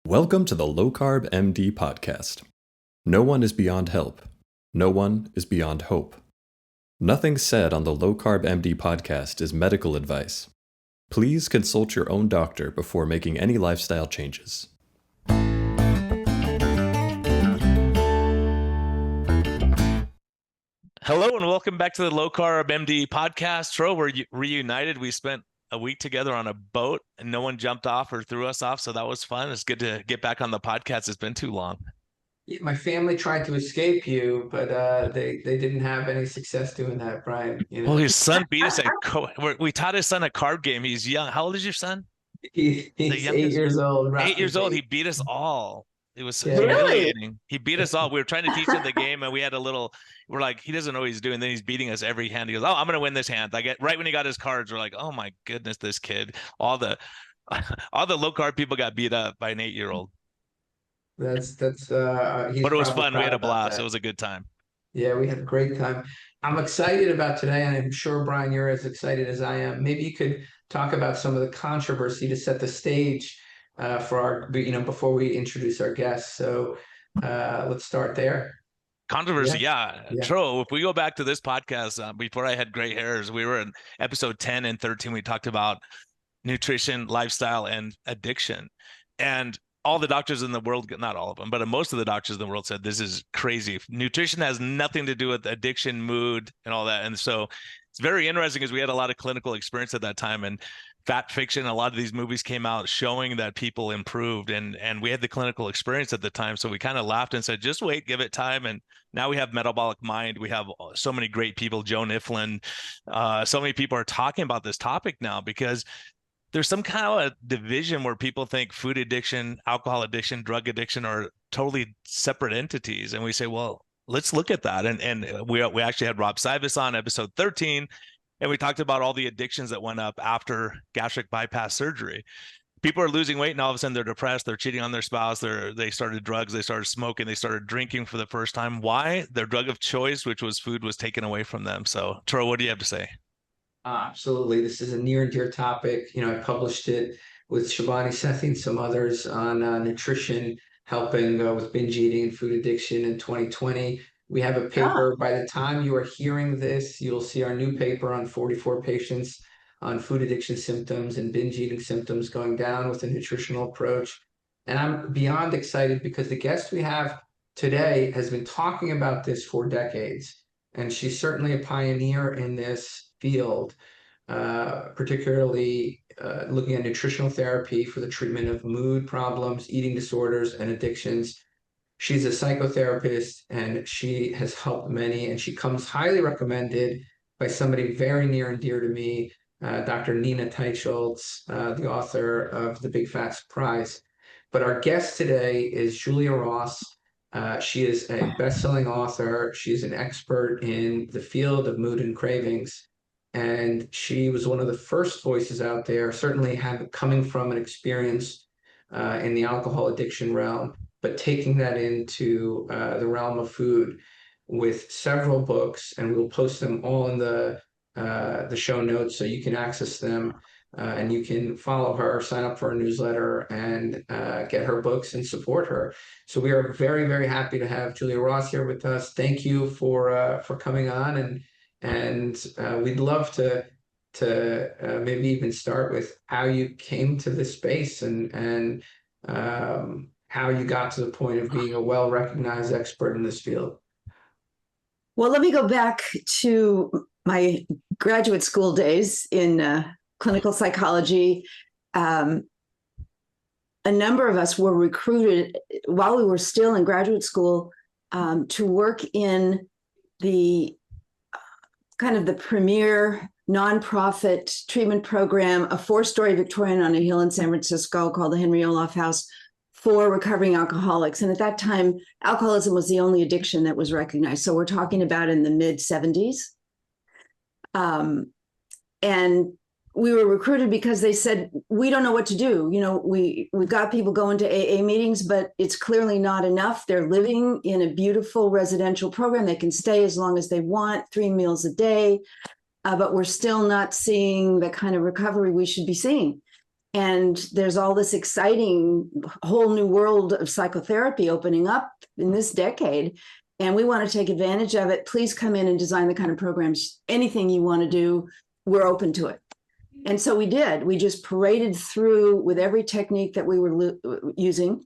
Welcome to the Low Carb MD podcast. No one is beyond help. No one is beyond hope. Nothing said on the Low Carb MD podcast is medical advice. Please consult your own doctor before making any lifestyle changes. Hello and welcome back to the Low Carb MD podcast. Tro, we're reunited. We spent a week together on a boat and no one jumped off or threw us off. So that was fun. It's good to get back on the podcast. It's been too long. Yeah, my family tried to escape you, but they didn't have any success doing that, Brian. You know? Well, his son beat us we taught his son a card game. He's young. How old is your son? He's 8 years old. 8 years old. He beat us all. It was Really? humiliating. He beat us all. We were trying to teach him the game, and we're like, he doesn't know what he's doing. Then he's beating us every hand. He goes, "Oh, I'm going to win this hand." Right when he got his cards, we're like, "Oh my goodness, this kid!" All the low carb people got beat up by an 8-year-old. But it was fun. We had a blast. It was a good time. Yeah, we had a great time. I'm excited about today, and I'm sure, Brian, you're as excited as I am. Maybe you could talk about some of the controversy to set the stage for our, before we introduce our guests. So let's start there. Controversy, yeah. Tro, if we go back to this podcast, before I had gray hairs, we were in episode 10 and 13. We talked about nutrition, lifestyle, and addiction. And all the doctors in the world, not all of them, but most of the doctors in the world said this is crazy. Nutrition has nothing to do with addiction, mood, and all that. And so it's very interesting because we had a lot of clinical experience at that time. And Fat Fiction, a lot of these movies came out showing that people improved, and we had the clinical experience at the time. So we kind of laughed and said, just wait, give it time. And now we have Metabolic Mind. We have so many great people, Joan Iflin. So many people are talking about this topic now because there's some kind of a division where people think food addiction, alcohol addiction, drug addiction are totally separate entities. And we say, well, let's look at that. And we actually had Rob Sivas on episode 13. And we talked about all the addictions that went up after gastric bypass surgery. People are losing weight and all of a sudden they're depressed. They're cheating on their spouse. They started drugs. They started smoking. They started drinking for the first time. Why? Their drug of choice, which was food, was taken away from them. So, Tro, what do you have to say? Absolutely. This is a near and dear topic. I published it with Shivani Sethi and some others on nutrition, helping with binge eating and food addiction in 2020. We have a paper. By the time you are hearing this, you'll see our new paper on 44 patients on food addiction symptoms and binge eating symptoms going down with a nutritional approach. And I'm beyond excited because the guest we have today has been talking about this for decades. And she's certainly a pioneer in this field, particularly looking at nutritional therapy for the treatment of mood problems, eating disorders, and addictions. She's a psychotherapist, and she has helped many, and she comes highly recommended by somebody very near and dear to me, Dr. Nina Teicholz, the author of The Big Fat Surprise. But our guest today is Julia Ross. She is a best-selling author. She's an expert in the field of mood and cravings. And she was one of the first voices out there, certainly coming from an experience in the alcohol addiction realm, but taking that into the realm of food with several books. And we'll post them all in the show notes so you can access them. And you can follow her, sign up for her newsletter, and get her books and support her. So we are very, very happy to have Julia Ross here with us. Thank you for coming on, and we'd love to maybe even start with how you came to this space and how you got to the point of being a well-recognized expert in this field. Well, let me go back to my graduate school days in clinical psychology. A number of us were recruited while we were still in graduate school to work in the kind of the premier nonprofit treatment program, a 4-story Victorian on a hill in San Francisco called the Henry Olaf House for recovering alcoholics. And at that time, alcoholism was the only addiction that was recognized. So we're talking about in the mid 70s. And we were recruited because they said, we don't know what to do. We've got people going to AA meetings, but it's clearly not enough. They're living in a beautiful residential program. They can stay as long as they want, 3 meals a day, but we're still not seeing the kind of recovery we should be seeing. And there's all this exciting whole new world of psychotherapy opening up in this decade. And we want to take advantage of it. Please come in and design the kind of programs, anything you want to do, we're open to it. And so we did. We just paraded through with every technique that we were using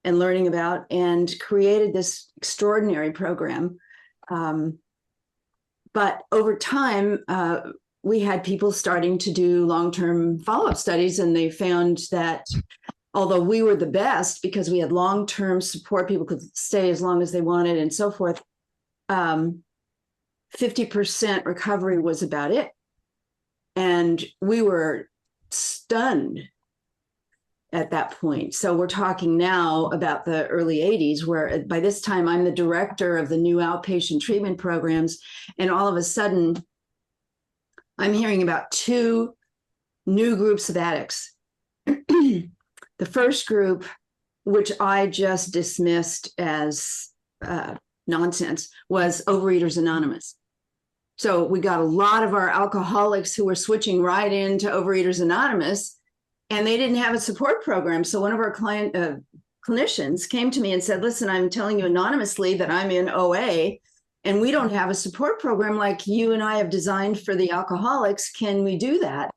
and learning about, and created this extraordinary program. But over time, we had people starting to do long-term follow-up studies, and they found that although we were the best because we had long-term support, people could stay as long as they wanted and so forth, 50% recovery was about it. And we were stunned at that point. So we're talking now about the early 80s, where by this time I'm the director of the new outpatient treatment programs. And all of a sudden, I'm hearing about 2 new groups of addicts. The first group, which I just dismissed as nonsense, was Overeaters Anonymous. So we got a lot of our alcoholics who were switching right into Overeaters Anonymous, and they didn't have a support program. So one of our clinicians came to me and said, listen, I'm telling you anonymously that I'm in OA, and we don't have a support program like you and I have designed for the alcoholics. Can we do that?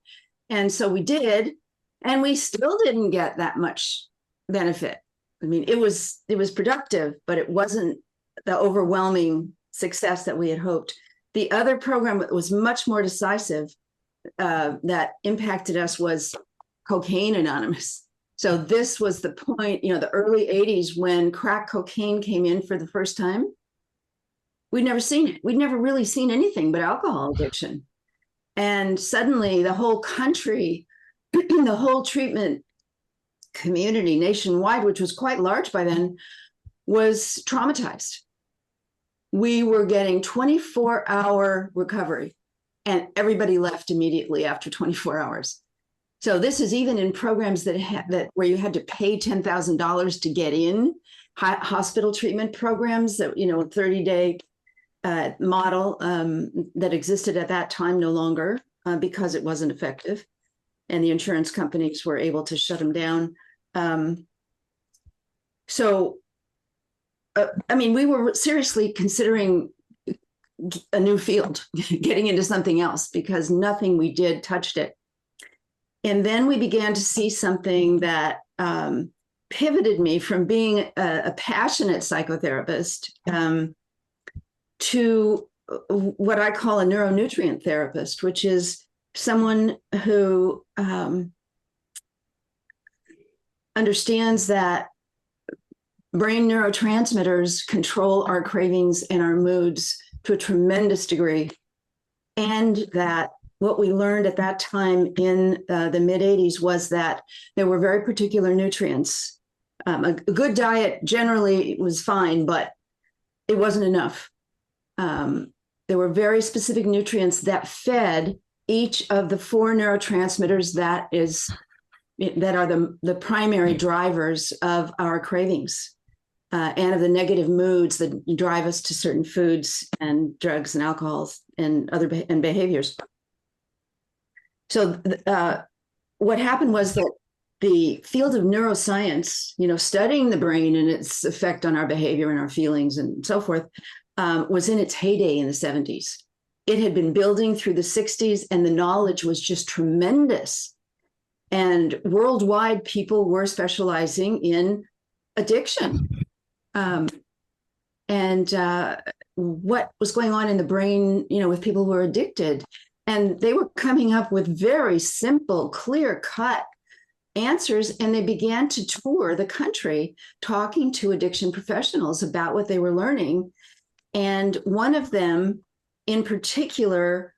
And so we did, and we still didn't get that much benefit. I mean, it was productive, but it wasn't the overwhelming success that we had hoped. The other program that was much more decisive that impacted us was Cocaine Anonymous. So this was the point, the early 80s when crack cocaine came in for the first time. We'd never seen it. We'd never really seen anything but alcohol addiction. And suddenly the whole country, the whole treatment community nationwide, which was quite large by then, was traumatized. We were getting 24-hour recovery, and everybody left immediately after 24 hours. So this is even in programs that where you had to pay $10,000 to get in, hospital treatment programs that, a 30-day model that existed at that time, no longer because it wasn't effective, and the insurance companies were able to shut them down. We were seriously considering a new field, getting into something else, because nothing we did touched it. And then we began to see something that pivoted me from being a passionate psychotherapist to what I call a neuronutrient therapist, which is someone who understands that brain neurotransmitters control our cravings and our moods to a tremendous degree, and that what we learned at that time in the mid-'80s was that there were very particular nutrients. A good diet generally was fine, but it wasn't enough. There were very specific nutrients that fed each of the 4 neurotransmitters that are the primary drivers of our cravings and of the negative moods that drive us to certain foods and drugs and alcohols and other behaviors. So what happened was that the field of neuroscience, studying the brain and its effect on our behavior and our feelings and so forth, was in its heyday in the 70s. It had been building through the 60s, and the knowledge was just tremendous. And worldwide, people were specializing in addiction. And what was going on in the brain, with people who were addicted. And they were coming up with very simple, clear-cut answers, and they began to tour the country talking to addiction professionals about what they were learning. And one of them in particular,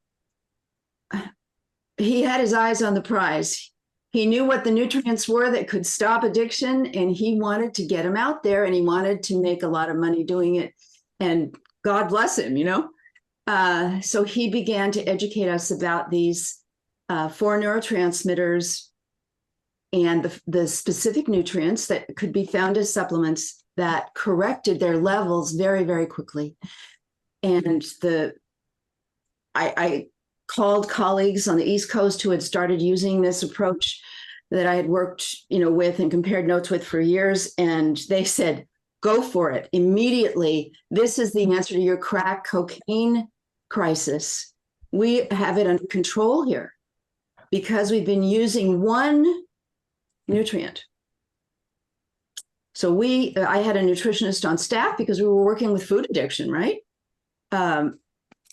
he had his eyes on the prize. He knew what the nutrients were that could stop addiction, and he wanted to get them out there, and he wanted to make a lot of money doing it. And God bless him, So he began to educate us about these 4 neurotransmitters and the specific nutrients that could be found as supplements that corrected their levels very, very quickly. And I called colleagues on the East Coast who had started using this approach that I had worked, with and compared notes with for years. And they said, go for it immediately. This is the answer to your crack cocaine crisis. We have it under control here because we've been using one nutrient. So I had a nutritionist on staff because we were working with food addiction, right?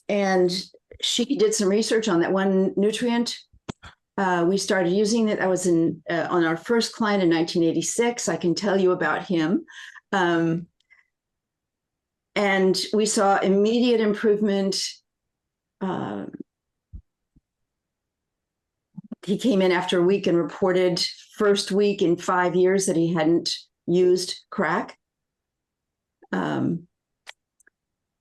And she did some research on that one nutrient. We started using it. I was on our first client in 1986. I can tell you about him. And we saw immediate improvement. He came in after a week and reported first week in 5 years that he hadn't used crack.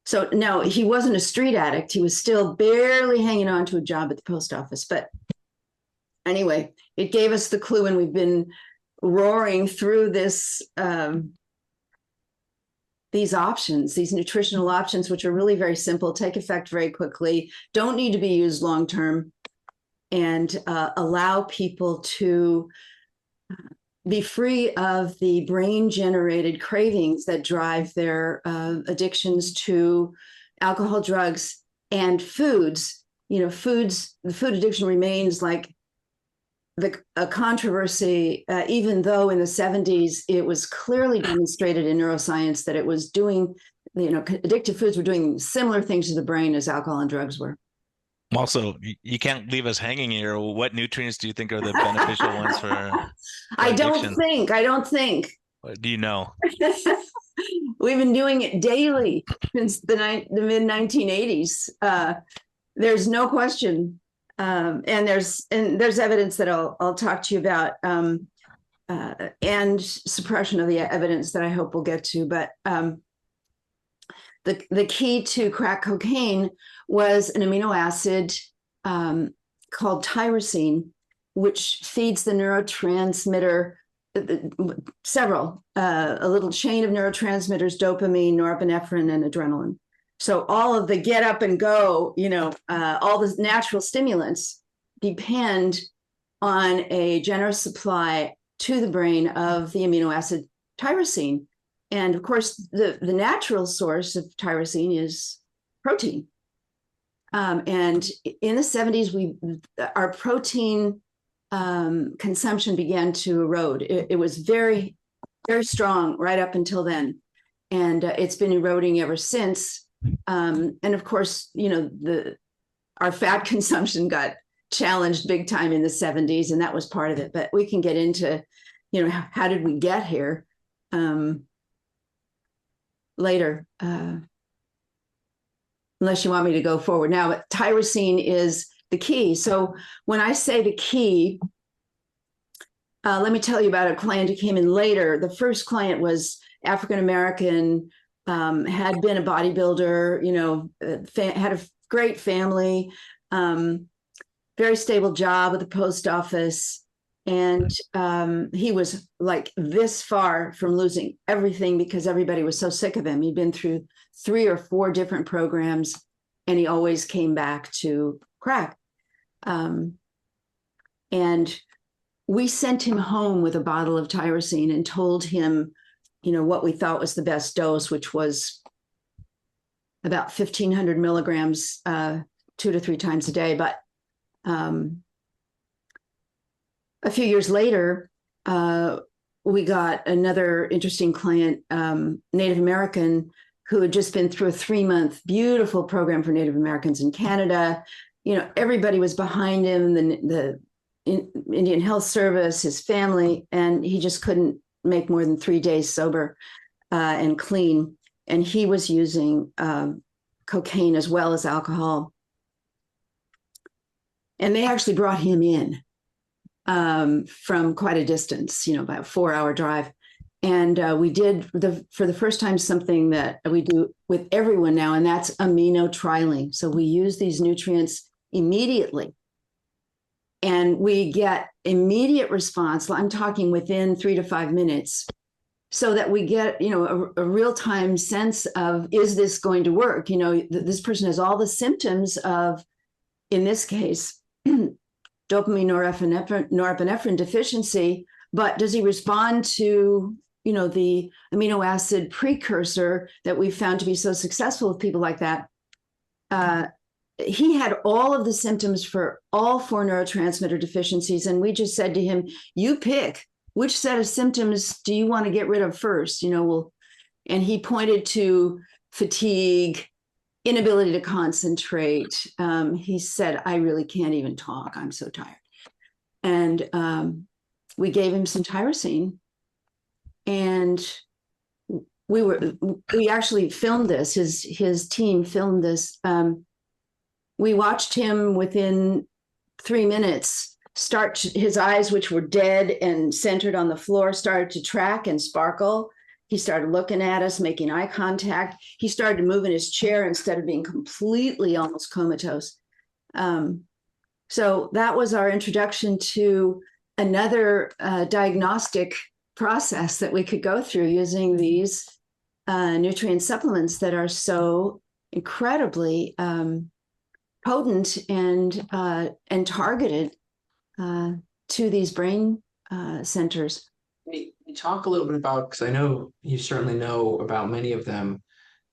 So no, he wasn't a street addict. He was still barely hanging on to a job at the post office. But anyway, it gave us the clue, and we've been roaring through this, these options, these nutritional options, which are really very simple, take effect very quickly, don't need to be used long-term, and allow people to be free of the brain-generated cravings that drive their addictions to alcohol, drugs, and foods. The food addiction remains like a controversy, even though in the 70s it was clearly demonstrated in neuroscience that it was doing, addictive foods were doing similar things to the brain as alcohol and drugs were. Also, you can't leave us hanging here. What nutrients do you think are the beneficial ones for I addiction? don't think. What do you know? We've been doing it daily since the mid 1980s. There's no question, and there's evidence that I'll talk to you about, and suppression of the evidence that I hope we'll get to. But the key to crack cocaine was an amino acid called tyrosine, which feeds the neurotransmitter, a little chain of neurotransmitters, dopamine, norepinephrine, and adrenaline. So all of the get up and go, all the natural stimulants depend on a generous supply to the brain of the amino acid tyrosine. And of course, the natural source of tyrosine is protein. And in the 70s, our protein consumption began to erode. It was very, very strong right up until then. And it's been eroding ever since. And of course, our fat consumption got challenged big time in the 70s, and that was part of it. But we can get into, how did we get here later, unless you want me to go forward now. But tyrosine is the key. So when I say the key, let me tell you about a client who came in later. The first client was African-American, had been a bodybuilder, had a great family, very stable job at the post office. And he was like this far from losing everything because everybody was so sick of him. He'd been through 3 or 4 different programs, and he always came back to crack. And we sent him home with a bottle of tyrosine and told him, what we thought was the best dose, which was about 1,500 milligrams 2 to 3 times a day. But a few years later, we got another interesting client, Native American, who had just been through a 3-month beautiful program for Native Americans in Canada. Everybody was behind him, the Indian Health Service, his family, and he just couldn't make more than 3 days sober and clean. And he was using cocaine as well as alcohol. And they actually brought him in from quite a distance, about a 4-hour drive. And we did, for the first time, something that we do with everyone now, and that's amino trialing. So we use these nutrients immediately, and we get immediate response. I'm talking within 3 to 5 minutes, so that we get, a real-time sense of, is this going to work? This person has all the symptoms of, in this case, dopamine norepinephrine deficiency, but does he respond to, the amino acid precursor that we found to be so successful with people like that? He had all of the symptoms for all 4 neurotransmitter deficiencies. And we just said to him, you pick, which set of symptoms do you want to get rid of first? And he pointed to fatigue, inability to concentrate. He said, I really can't even talk. I'm so tired. And we gave him some tyrosine, and we actually filmed this. His team filmed this. We watched him within 3 minutes start his eyes, which were dead and centered on the floor, started to track and sparkle. He started looking at us, making eye contact. He started to move in his chair instead of being completely almost comatose. So that was our introduction to another diagnostic process that we could go through using these nutrient supplements that are so incredibly potent and targeted to these brain centers. You talk a little bit about, because I know you certainly know about many of them,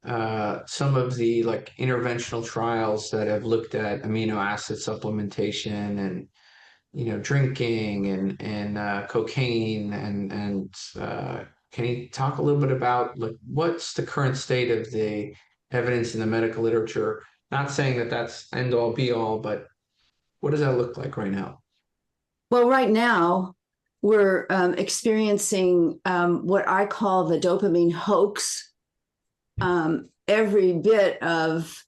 some of the interventional trials that have looked at amino acid supplementation and drinking and cocaine and can you talk a little bit about what's the current state of the evidence in the medical literature? Not saying that that's end all be all, but what does that look like right now? Well, right now we're experiencing what I call the dopamine hoax. Every bit of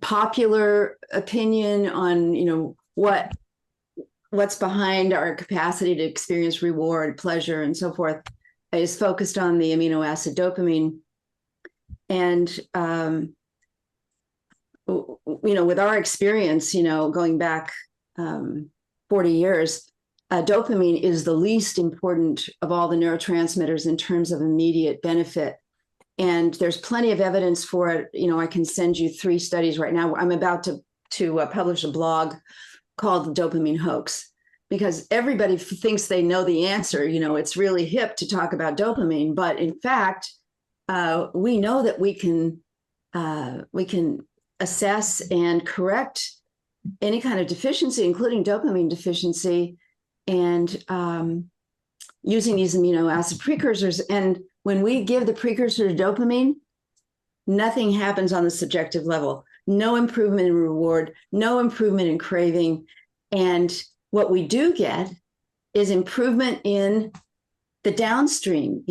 popular opinion on what's behind our capacity to experience reward, pleasure, and so forth is focused on the amino acid dopamine. And with our experience, going back 40 years, dopamine is the least important of all the neurotransmitters in terms of immediate benefit. And there's plenty of evidence for it. I can send you 3 studies right now. I'm about to publish a blog called The Dopamine Hoax, because everybody thinks they know the answer. It's really hip to talk about dopamine, but in fact, we know that we can assess and correct any kind of deficiency, including dopamine deficiency, and using these amino acid precursors. And when we give the precursor to dopamine, nothing happens on the subjective level. No improvement in reward, no improvement in craving. And what we do get is improvement in the downstream.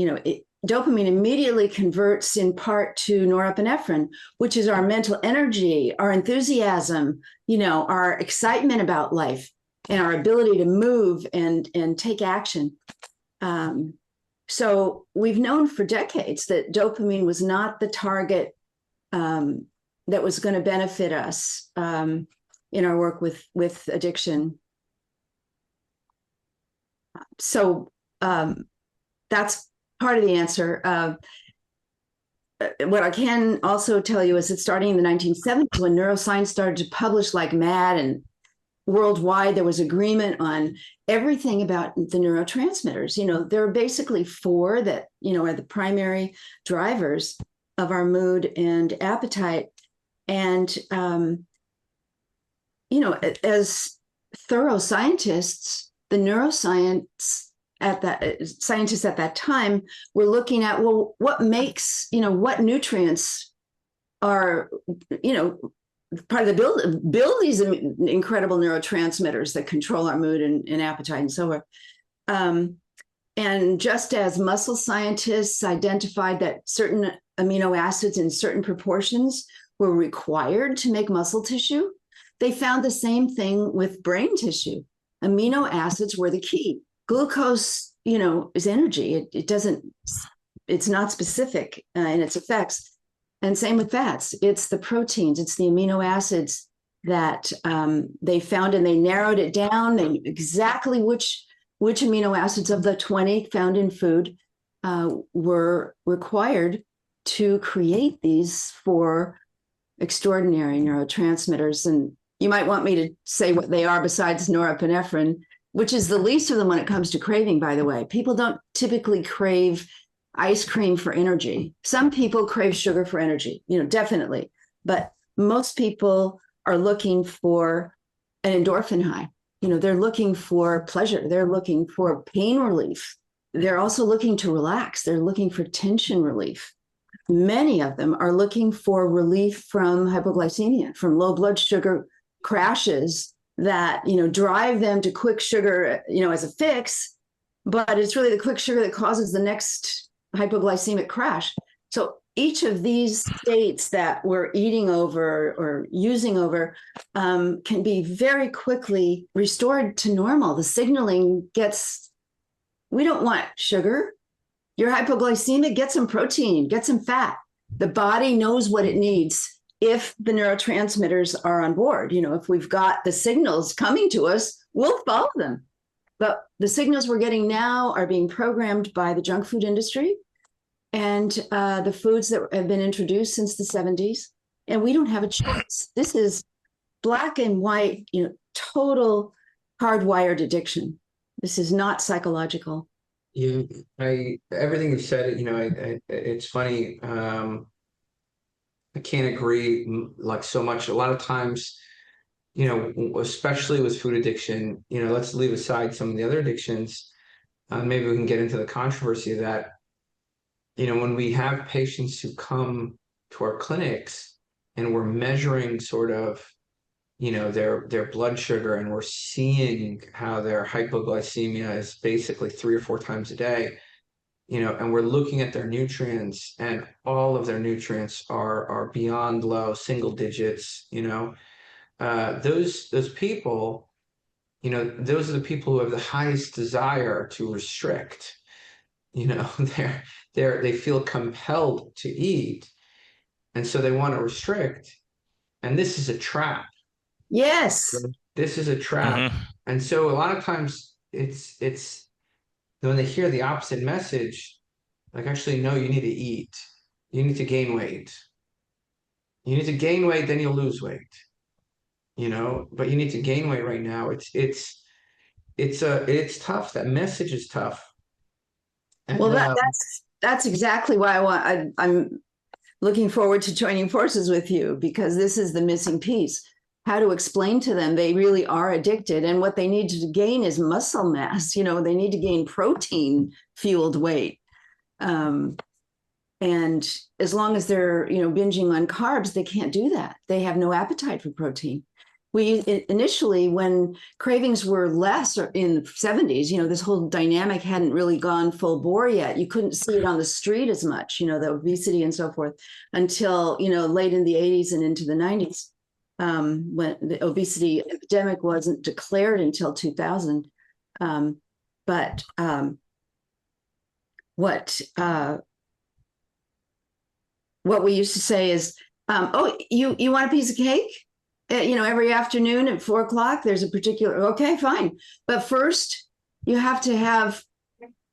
Dopamine immediately converts in part to norepinephrine, which is our mental energy, our enthusiasm, our excitement about life, and our ability to move and take action. So we've known for decades that dopamine was not the target that was going to benefit us in our work with addiction. So that's part of the answer. What I can also tell you is that starting in the 1970s, when neuroscience started to publish like mad and worldwide, there was agreement on everything about the neurotransmitters. There are basically 4 that, are the primary drivers of our mood and appetite. And, as thorough scientists, the neuroscience scientists at that time were looking at, well, what makes, what nutrients are, part of the build these incredible neurotransmitters that control our mood and appetite and so forth. And just as muscle scientists identified that certain amino acids in certain proportions were required to make muscle tissue, they found the same thing with brain tissue. Amino acids were the key. Glucose, is energy. It's not specific in its effects. And same with fats. It's the proteins, it's the amino acids that they found, and they narrowed it down. They knew exactly which amino acids of the 20 found in food were required to create these 4 extraordinary neurotransmitters. And you might want me to say what they are besides norepinephrine, which is the least of them when it comes to craving, by the way. People don't typically crave ice cream for energy. Some people crave sugar for energy, definitely. But most people are looking for an endorphin high. They're looking for pleasure. They're looking for pain relief. They're also looking to relax. They're looking for tension relief. Many of them are looking for relief from hypoglycemia, from low blood sugar crashes that, drive them to quick sugar, as a fix, but it's really the quick sugar that causes the next hypoglycemic crash. So each of these states that we're eating over or using over can be very quickly restored to normal. The signaling we don't want sugar. You're hypoglycemic, get some protein, get some fat. The body knows what it needs if the neurotransmitters are on board. If we've got the signals coming to us, we'll follow them. But the signals we're getting now are being programmed by the junk food industry and the foods that have been introduced since the 70s. And we don't have a choice. This is black and white, total hardwired addiction. This is not psychological. Everything you said, it's funny. I can't agree like so much. A lot of times, especially with food addiction, let's leave aside some of the other addictions. Maybe we can get into the controversy of that. When we have patients who come to our clinics and we're measuring sort of, their blood sugar, and we're seeing how their hypoglycemia is basically 3 or 4 times a day, and we're looking at their nutrients, and all of their nutrients are beyond low single digits, those people, those are the people who have the highest desire to restrict. They feel compelled to eat, and so they want to restrict, and this is a trap. Yes, this is a trap. And so a lot of times it's when they hear the opposite message, like, actually, no, you need to eat. You need to gain weight. You need to gain weight, then you'll lose weight. But you need to gain weight right now. It's tough. That message is tough. And, well, that's exactly why I'm looking forward to joining forces with you, because this is the missing piece. How to explain to them they really are addicted, and what they need to gain is muscle mass. They need to gain protein fueled weight. And as long as they're, binging on carbs, they can't do that. They have no appetite for protein. We initially, when cravings were less in the 70s, this whole dynamic hadn't really gone full bore yet. You couldn't see it on the street as much, the obesity and so forth, until, late in the 80s and into the 90s. When the obesity epidemic wasn't declared until 2000. But what we used to say is, you want a piece of cake? Every afternoon at 4 o'clock, there's a particular, okay, fine. But first, you have to have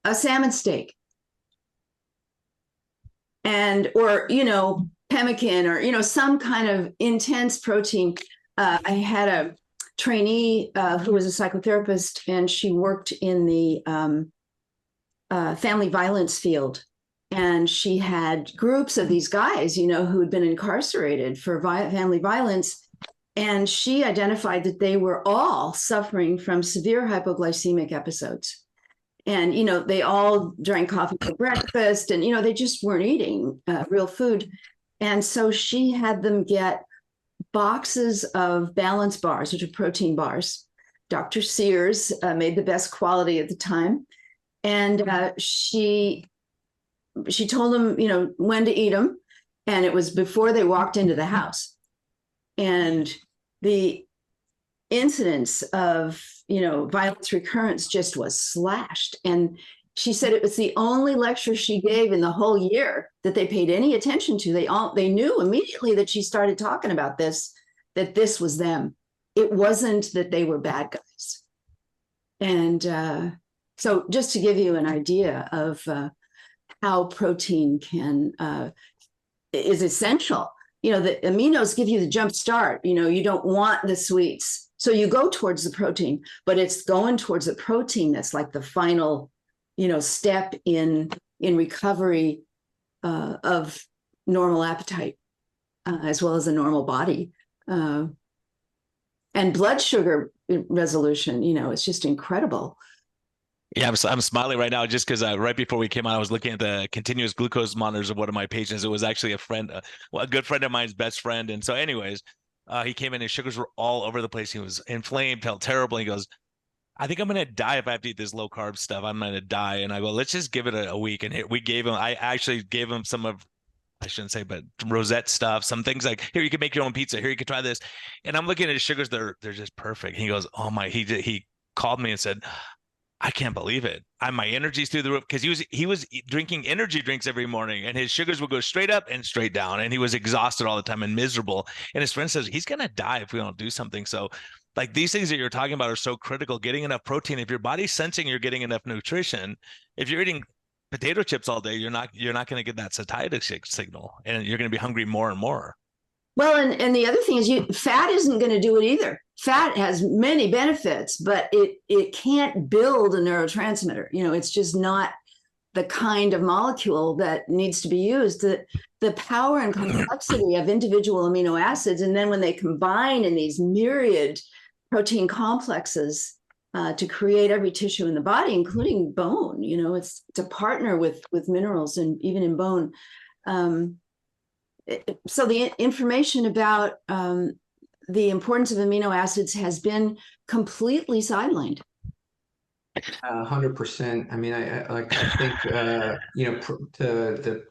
a salmon steak. Or pemmican, or some kind of intense protein. I had a trainee who was a psychotherapist, and she worked in the family violence field, and she had groups of these guys, who had been incarcerated for family violence, and she identified that they were all suffering from severe hypoglycemic episodes. And, they all drank coffee for breakfast, and, they just weren't eating real food. And so she had them get boxes of balance bars, which are protein bars. Dr. Sears made the best quality at the time. And she told them, when to eat them. And it was before they walked into the house. And the incidence of, violence recurrence just was slashed. And she said it was the only lecture she gave in the whole year that they paid any attention to. They knew immediately that she started talking about this, that this was them. It wasn't that they were bad guys. And so just to give you an idea of how protein is essential, the aminos give you the jump start. You don't want the sweets, so you go towards the protein, but it's going towards the protein that's like the final, step in recovery of normal appetite, as well as a normal body, and blood sugar resolution. It's just incredible. Yeah, I'm smiling right now just because right before we came on, I was looking at the continuous glucose monitors of one of my patients. It was actually a friend, a good friend of mine's best friend. And so anyways, he came in, his sugars were all over the place. He was inflamed, felt terrible. He goes, I think I'm going to die if I have to eat this low carb stuff. I'm going to die. And I go, let's just give it a week. And I actually gave him some of, I shouldn't say, but rosette stuff, some things like, here, you can make your own pizza. Here, you can try this. And I'm looking at his sugars. They're just perfect. He goes, oh my, he called me and said, I can't believe it. My energy's through the roof, because he was drinking energy drinks every morning, and his sugars would go straight up and straight down, and he was exhausted all the time and miserable. And his friend says he's gonna die if we don't do something. So, like, these things that you're talking about are so critical. Getting enough protein. If your body's sensing you're getting enough nutrition, if you're eating potato chips all day, you're not going to get that satiety signal, and you're going to be hungry more and more. Well, and the other thing is, fat isn't going to do it either. Fat has many benefits, but it can't build a neurotransmitter. It's just not the kind of molecule that needs to be used. The power and complexity of individual amino acids, and then when they combine in these myriad protein complexes to create every tissue in the body, including bone, it's to partner with minerals, and even in bone. So the information about the importance of amino acids has been completely sidelined. 100%. I mean, I think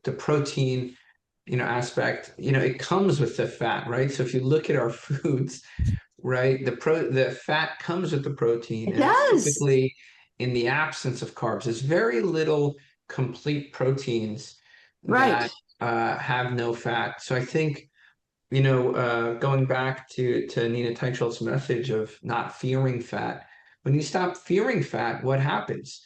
the protein aspect, it comes with the fat, right? So if you look at our foods, right, the fat comes with the protein. It does. Typically, in the absence of carbs, there's very little complete proteins right. that have no fat. So I think, going back to Nina Teicholz's message of not fearing fat, when you stop fearing fat, what happens,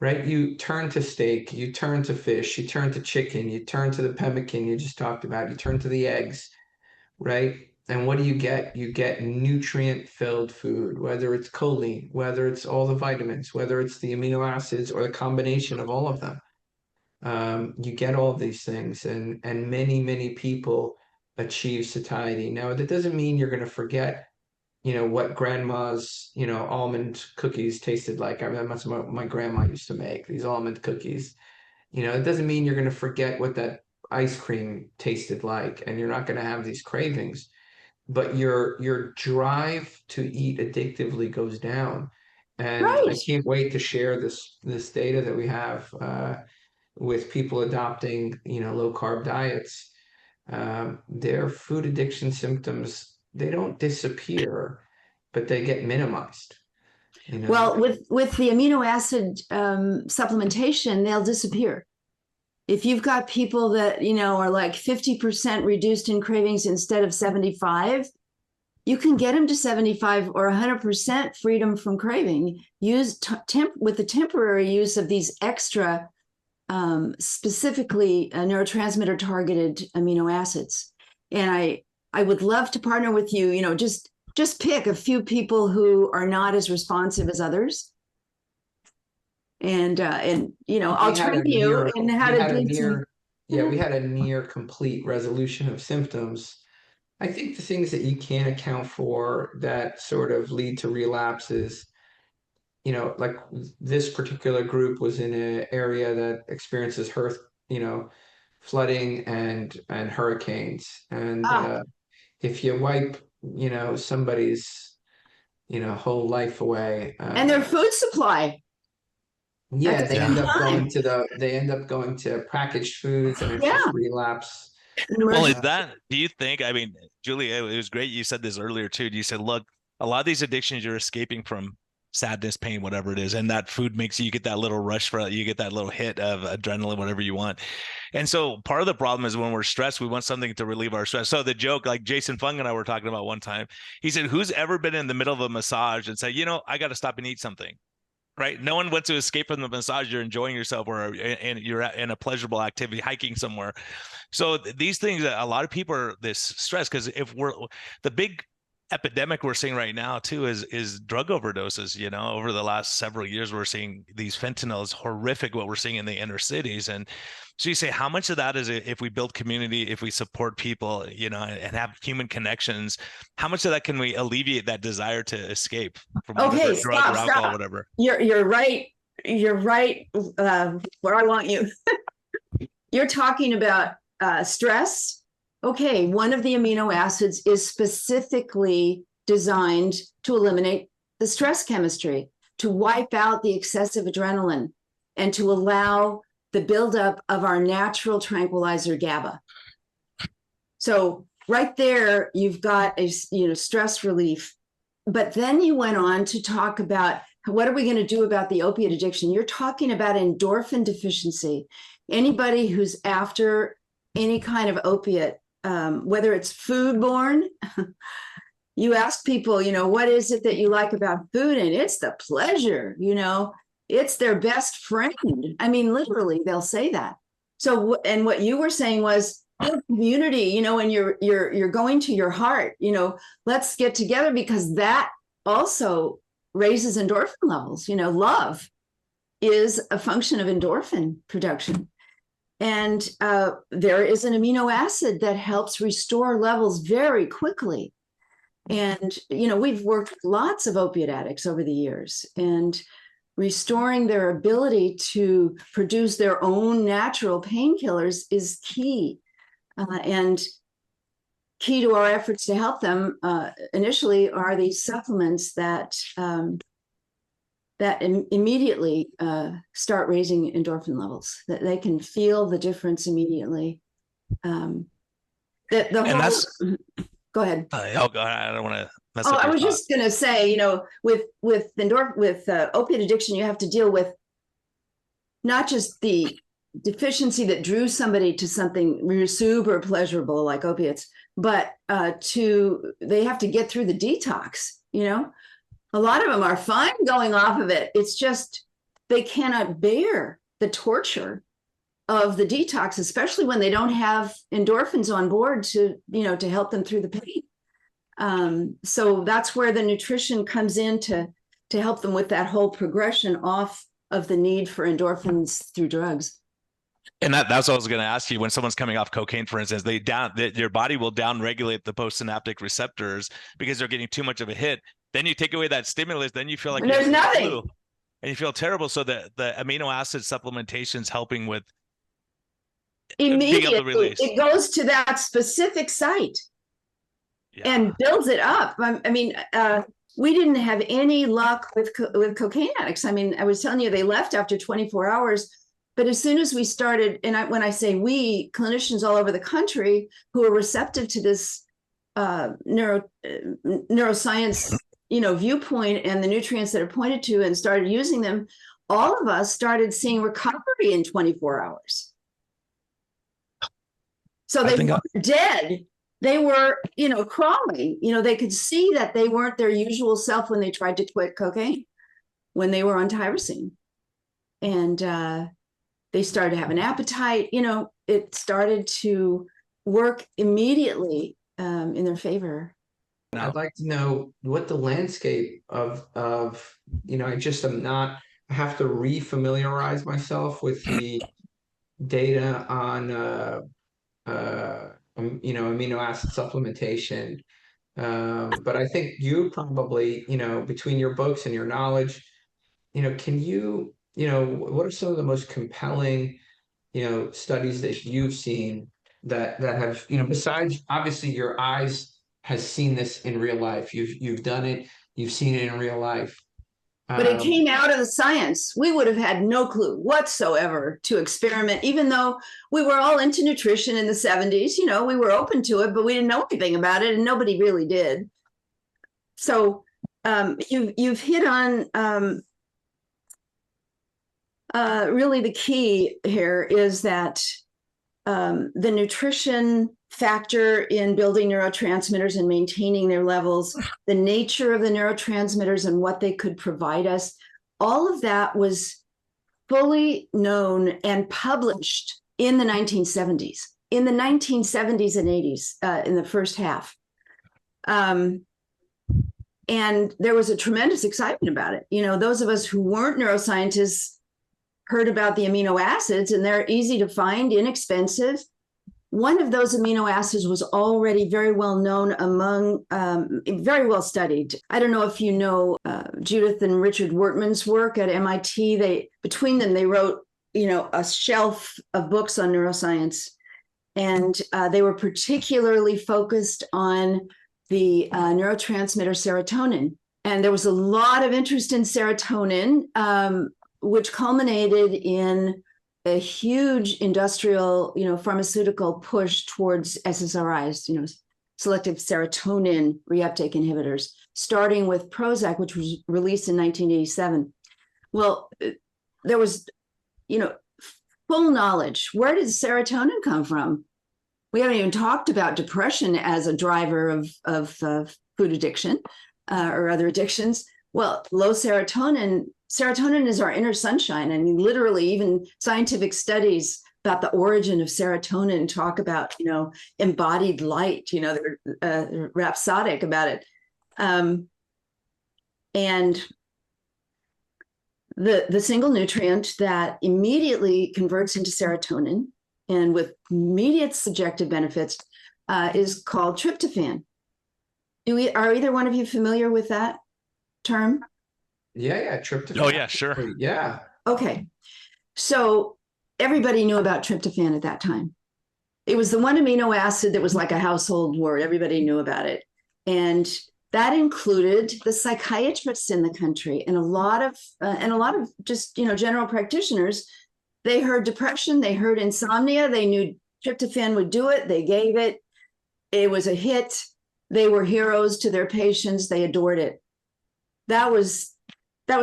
right? You turn to steak, you turn to fish, you turn to chicken, you turn to the pemmican you just talked about, you turn to the eggs, right? And what do you get? You get nutrient-filled food, whether it's choline, whether it's all the vitamins, whether it's the amino acids, or the combination of all of them. You get all of these things, and many people achieve satiety. Now, that doesn't mean you're going to forget, what grandma's, almond cookies tasted like. I mean, that's what my grandma used to make, these almond cookies. It doesn't mean you're going to forget what that ice cream tasted like, and you're not going to have these cravings. But your drive to eat addictively goes down. And right. I can't wait to share this data that we have with people adopting, low carb diets. Their food addiction symptoms, they don't disappear, but they get minimized. Well, with the amino acid supplementation, they'll disappear. If you've got people that, are like 50% reduced in cravings instead of 75, you can get them to 75 or 100% freedom from craving. Use with the temporary use of these extra, specifically neurotransmitter targeted amino acids. And I would love to partner with you. Just pick a few people who are not as responsive as others. And I'll train you in how to do. We had a near complete resolution of symptoms. I think the things that you can account for that sort of lead to relapses, like this particular group was in an area that experiences flooding and hurricanes. And if you wipe, somebody's, whole life away. And their food supply. Yeah, they end up going to packaged foods, and it's just relapse. Well, do you think, I mean, Julie, it was great you said this earlier too. You said, look, a lot of these addictions you're escaping from sadness, pain, whatever it is, and that food makes you get that little rush you get that little hit of adrenaline, whatever you want. And so part of the problem is when we're stressed, we want something to relieve our stress. So the joke, like Jason Fung and I were talking about one time, he said, who's ever been in the middle of a massage and say, I got to stop and eat something? right? No one wants to escape from the massage. You're enjoying yourself, or and you're in a pleasurable activity, hiking somewhere. So these things, a lot of people are this stress, because if we're the big epidemic we're seeing right now too is drug overdoses. Over the last several years, we're seeing these fentanyl. Is horrific what we're seeing in the inner cities. And so you say, how much of that is, if we build community, if we support people, and have human connections, how much of that can we alleviate that desire to escape from whatever drug or alcohol, whatever? You're right. You're right. Where I want you. You're talking about stress. Okay, one of the amino acids is specifically designed to eliminate the stress chemistry, to wipe out the excessive adrenaline, and to allow the buildup of our natural tranquilizer GABA. So right there, you've got a stress relief. But then you went on to talk about, what are we going to do about the opiate addiction? You're talking about endorphin deficiency. Anybody who's after any kind of opiate, whether it's foodborne, you ask people, what is it that you like about food? And it's the pleasure, it's their best friend. I mean, literally, they'll say that. So, and what you were saying was community, when you're going to your heart, let's get together, because that also raises endorphin levels. Love is a function of endorphin production. And there is an amino acid that helps restore levels very quickly. And, we've worked with lots of opiate addicts over the years, and restoring their ability to produce their own natural painkillers is key. And key to our efforts to help them initially are these supplements that immediately start raising endorphin levels, that they can feel the difference immediately. Go ahead. I don't want to mess up. I was just going to say, with opiate addiction, you have to deal with not just the deficiency that drew somebody to something super pleasurable like opiates, but they have to get through the detox. A lot of them are fine going off of it. It's just they cannot bear the torture of the detox, especially when they don't have endorphins on board to help them through the pain. So that's where the nutrition comes in to help them with that whole progression off of the need for endorphins through drugs. And that's what I was going to ask you. When someone's coming off cocaine, for instance, your body will downregulate the postsynaptic receptors because they're getting too much of a hit. Then you take away that stimulus, then you feel like there's nothing, and you feel terrible. So the amino acid supplementation is helping with immediately being able to release. It goes to that specific site and builds it up. I mean, we didn't have any luck with cocaine addicts. I mean, I was telling you, they left after 24 hours. But as soon as we started, and when I say we, clinicians all over the country who are receptive to this neuroscience, viewpoint and the nutrients that are pointed to, and started using them, all of us started seeing recovery in 24 hours. So they weren't dead. They were, crawling. They could see that they weren't their usual self when they tried to quit cocaine, when they were on tyrosine. And they started to have an appetite. It started to work immediately in their favor. I'd like to know what the landscape of I have to re-familiarize myself with the data on amino acid supplementation. But I think you probably, between your books and your knowledge, can you, what are some of the most compelling, studies that you've seen that have, besides obviously your eyes has seen this in real life. You've done it, you've seen it in real life. But it came out of the science. We would have had no clue whatsoever to experiment, even though we were all into nutrition in the 70s. We were open to it, but we didn't know anything about it, and nobody really did. So you've hit on really the key here is that the nutrition factor in building neurotransmitters and maintaining their levels, the nature of the neurotransmitters and what they could provide us, all of that was fully known and published in the 1970s, in the 1970s and 80s, in the first half. And there was a tremendous excitement about it. Those of us who weren't neuroscientists heard about the amino acids, and they're easy to find, inexpensive. One of those amino acids was already very well known very well studied. I don't know if you know Judith and Richard Wortman's work at MIT. Between them, they wrote, a shelf of books on neuroscience. And they were particularly focused on the neurotransmitter serotonin. And there was a lot of interest in serotonin, which culminated in a huge industrial, pharmaceutical push towards SSRIs, selective serotonin reuptake inhibitors, starting with Prozac, which was released in 1987. Well, there was, full knowledge. Where did serotonin come from? We haven't even talked about depression as a driver of food addiction or other addictions. Well, low serotonin is our inner sunshine. I mean, literally, even scientific studies about the origin of serotonin talk about, embodied light, they're rhapsodic about it. And the single nutrient that immediately converts into serotonin and with immediate subjective benefits is called tryptophan. Are either one of you familiar with that term? Yeah, tryptophan. Oh, yeah, sure. Yeah. Okay. So everybody knew about tryptophan at that time. It was the one amino acid that was like a household word. Everybody knew about it. And that included the psychiatrists in the country and a lot of just, general practitioners. They heard depression, they heard insomnia, they knew tryptophan would do it. They gave it. It was a hit. They were heroes to their patients. They adored it. That was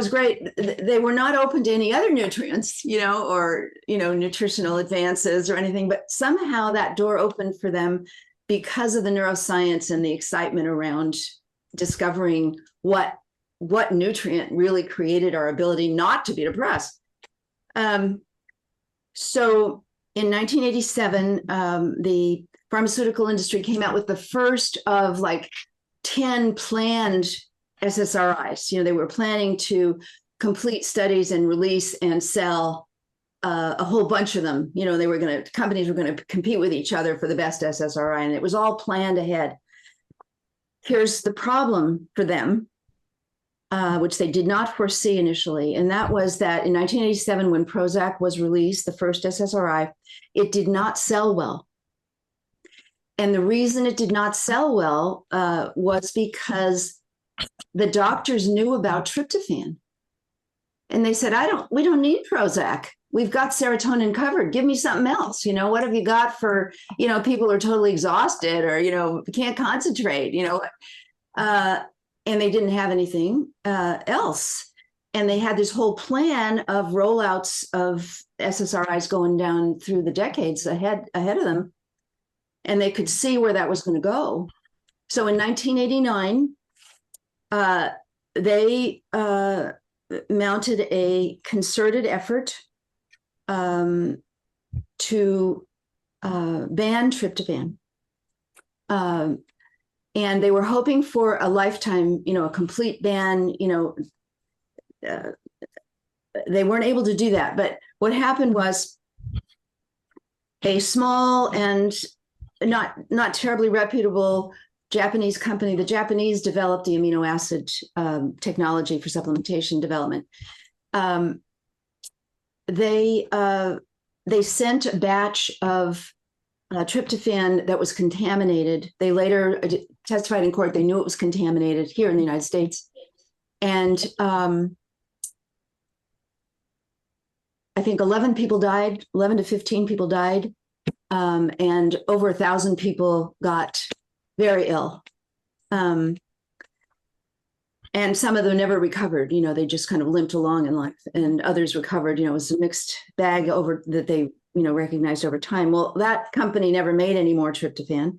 great. They were not open to any other nutrients, or, nutritional advances or anything, but somehow that door opened for them because of the neuroscience and the excitement around discovering what nutrient really created our ability not to be depressed. So in 1987, the pharmaceutical industry came out with the first of 10 planned SSRIs. They were planning to complete studies and release and sell a whole bunch of them. Companies were going to compete with each other for the best SSRI, and it was all planned ahead. Here's the problem for them, which they did not foresee initially, and that was that in 1987, when Prozac was released, the first SSRI, it did not sell well. And the reason it did not sell well was because the doctors knew about tryptophan. And they said, we don't need Prozac. We've got serotonin covered. Give me something else. What have you got for, people are totally exhausted or, can't concentrate, and they didn't have anything else. And they had this whole plan of rollouts of SSRIs going down through the decades ahead of them. And they could see where that was going to go. So in 1989, they mounted a concerted effort to ban tryptophan. And they were hoping for a lifetime, a complete ban. They weren't able to do that. But what happened was a small and not terribly reputable Japanese company. The Japanese developed the amino acid technology for supplementation development. They sent a batch of tryptophan that was contaminated. They later testified in court. They knew it was contaminated here in the United States. And I think 11 people died, 11 to 15 people died. And over 1,000 people got very ill. And some of them never recovered. They just kind of limped along in life, and others recovered. It was a mixed bag that they, recognized over time. Well, that company never made any more tryptophan.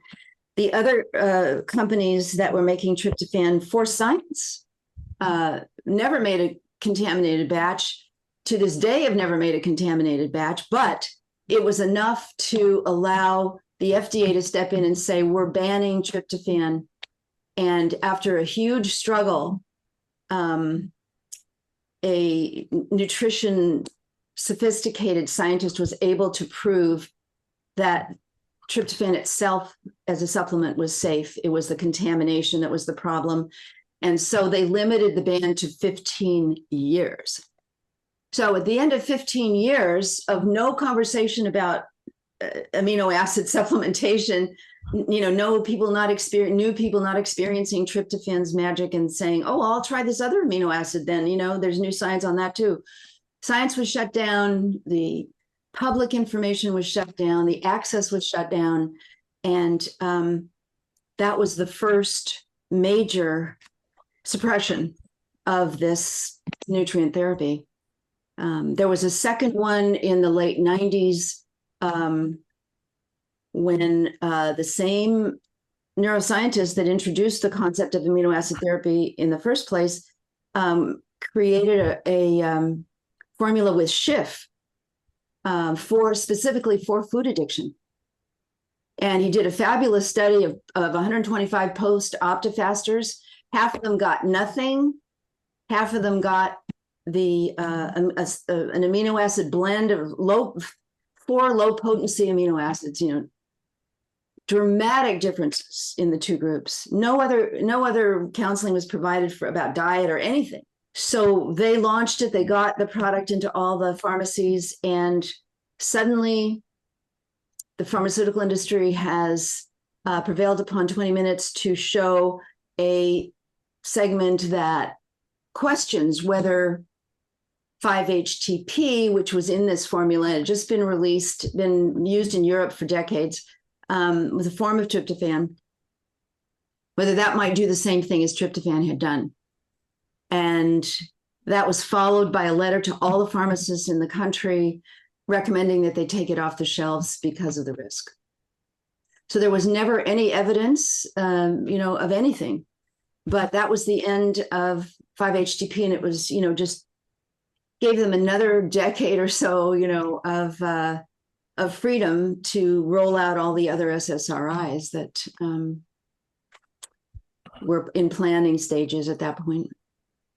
The other companies that were making tryptophan for science never made contaminated batch. To this day, I've never made a contaminated batch, but it was enough to allow the FDA to step in and say, we're banning tryptophan. And after a huge struggle, a nutrition sophisticated scientist was able to prove that tryptophan itself as a supplement was safe. It was the contamination that was the problem. And so they limited the ban to 15 years. So at the end of 15 years of no conversation about amino acid supplementation, new people not experiencing tryptophan's magic and saying, oh, I'll try this other amino acid then, there's new science on that too. Science was shut down, the public information was shut down, the access was shut down, and that was the first major suppression of this nutrient therapy. There was a second one in the late 90s when the same neuroscientist that introduced the concept of amino acid therapy in the first place created a formula with Schiff specifically for food addiction. And he did a fabulous study of 125 post-optifasters. Half of them got nothing. Half of them got an amino acid blend of four low potency amino acids, dramatic differences in the two groups. No other counseling was provided about diet or anything. So they launched it, they got the product into all the pharmacies, and suddenly the pharmaceutical industry has prevailed upon 20 Minutes to show a segment that questions whether 5-HTP, which was in this formula, had just been released, been used in Europe for decades, was a form of tryptophan, whether that might do the same thing as tryptophan had done. And that was followed by a letter to all the pharmacists in the country recommending that they take it off the shelves because of the risk. So there was never any evidence, of anything, but that was the end of 5-HTP, and it was, just gave them another decade or so, of freedom to roll out all the other SSRIs that were in planning stages at that point.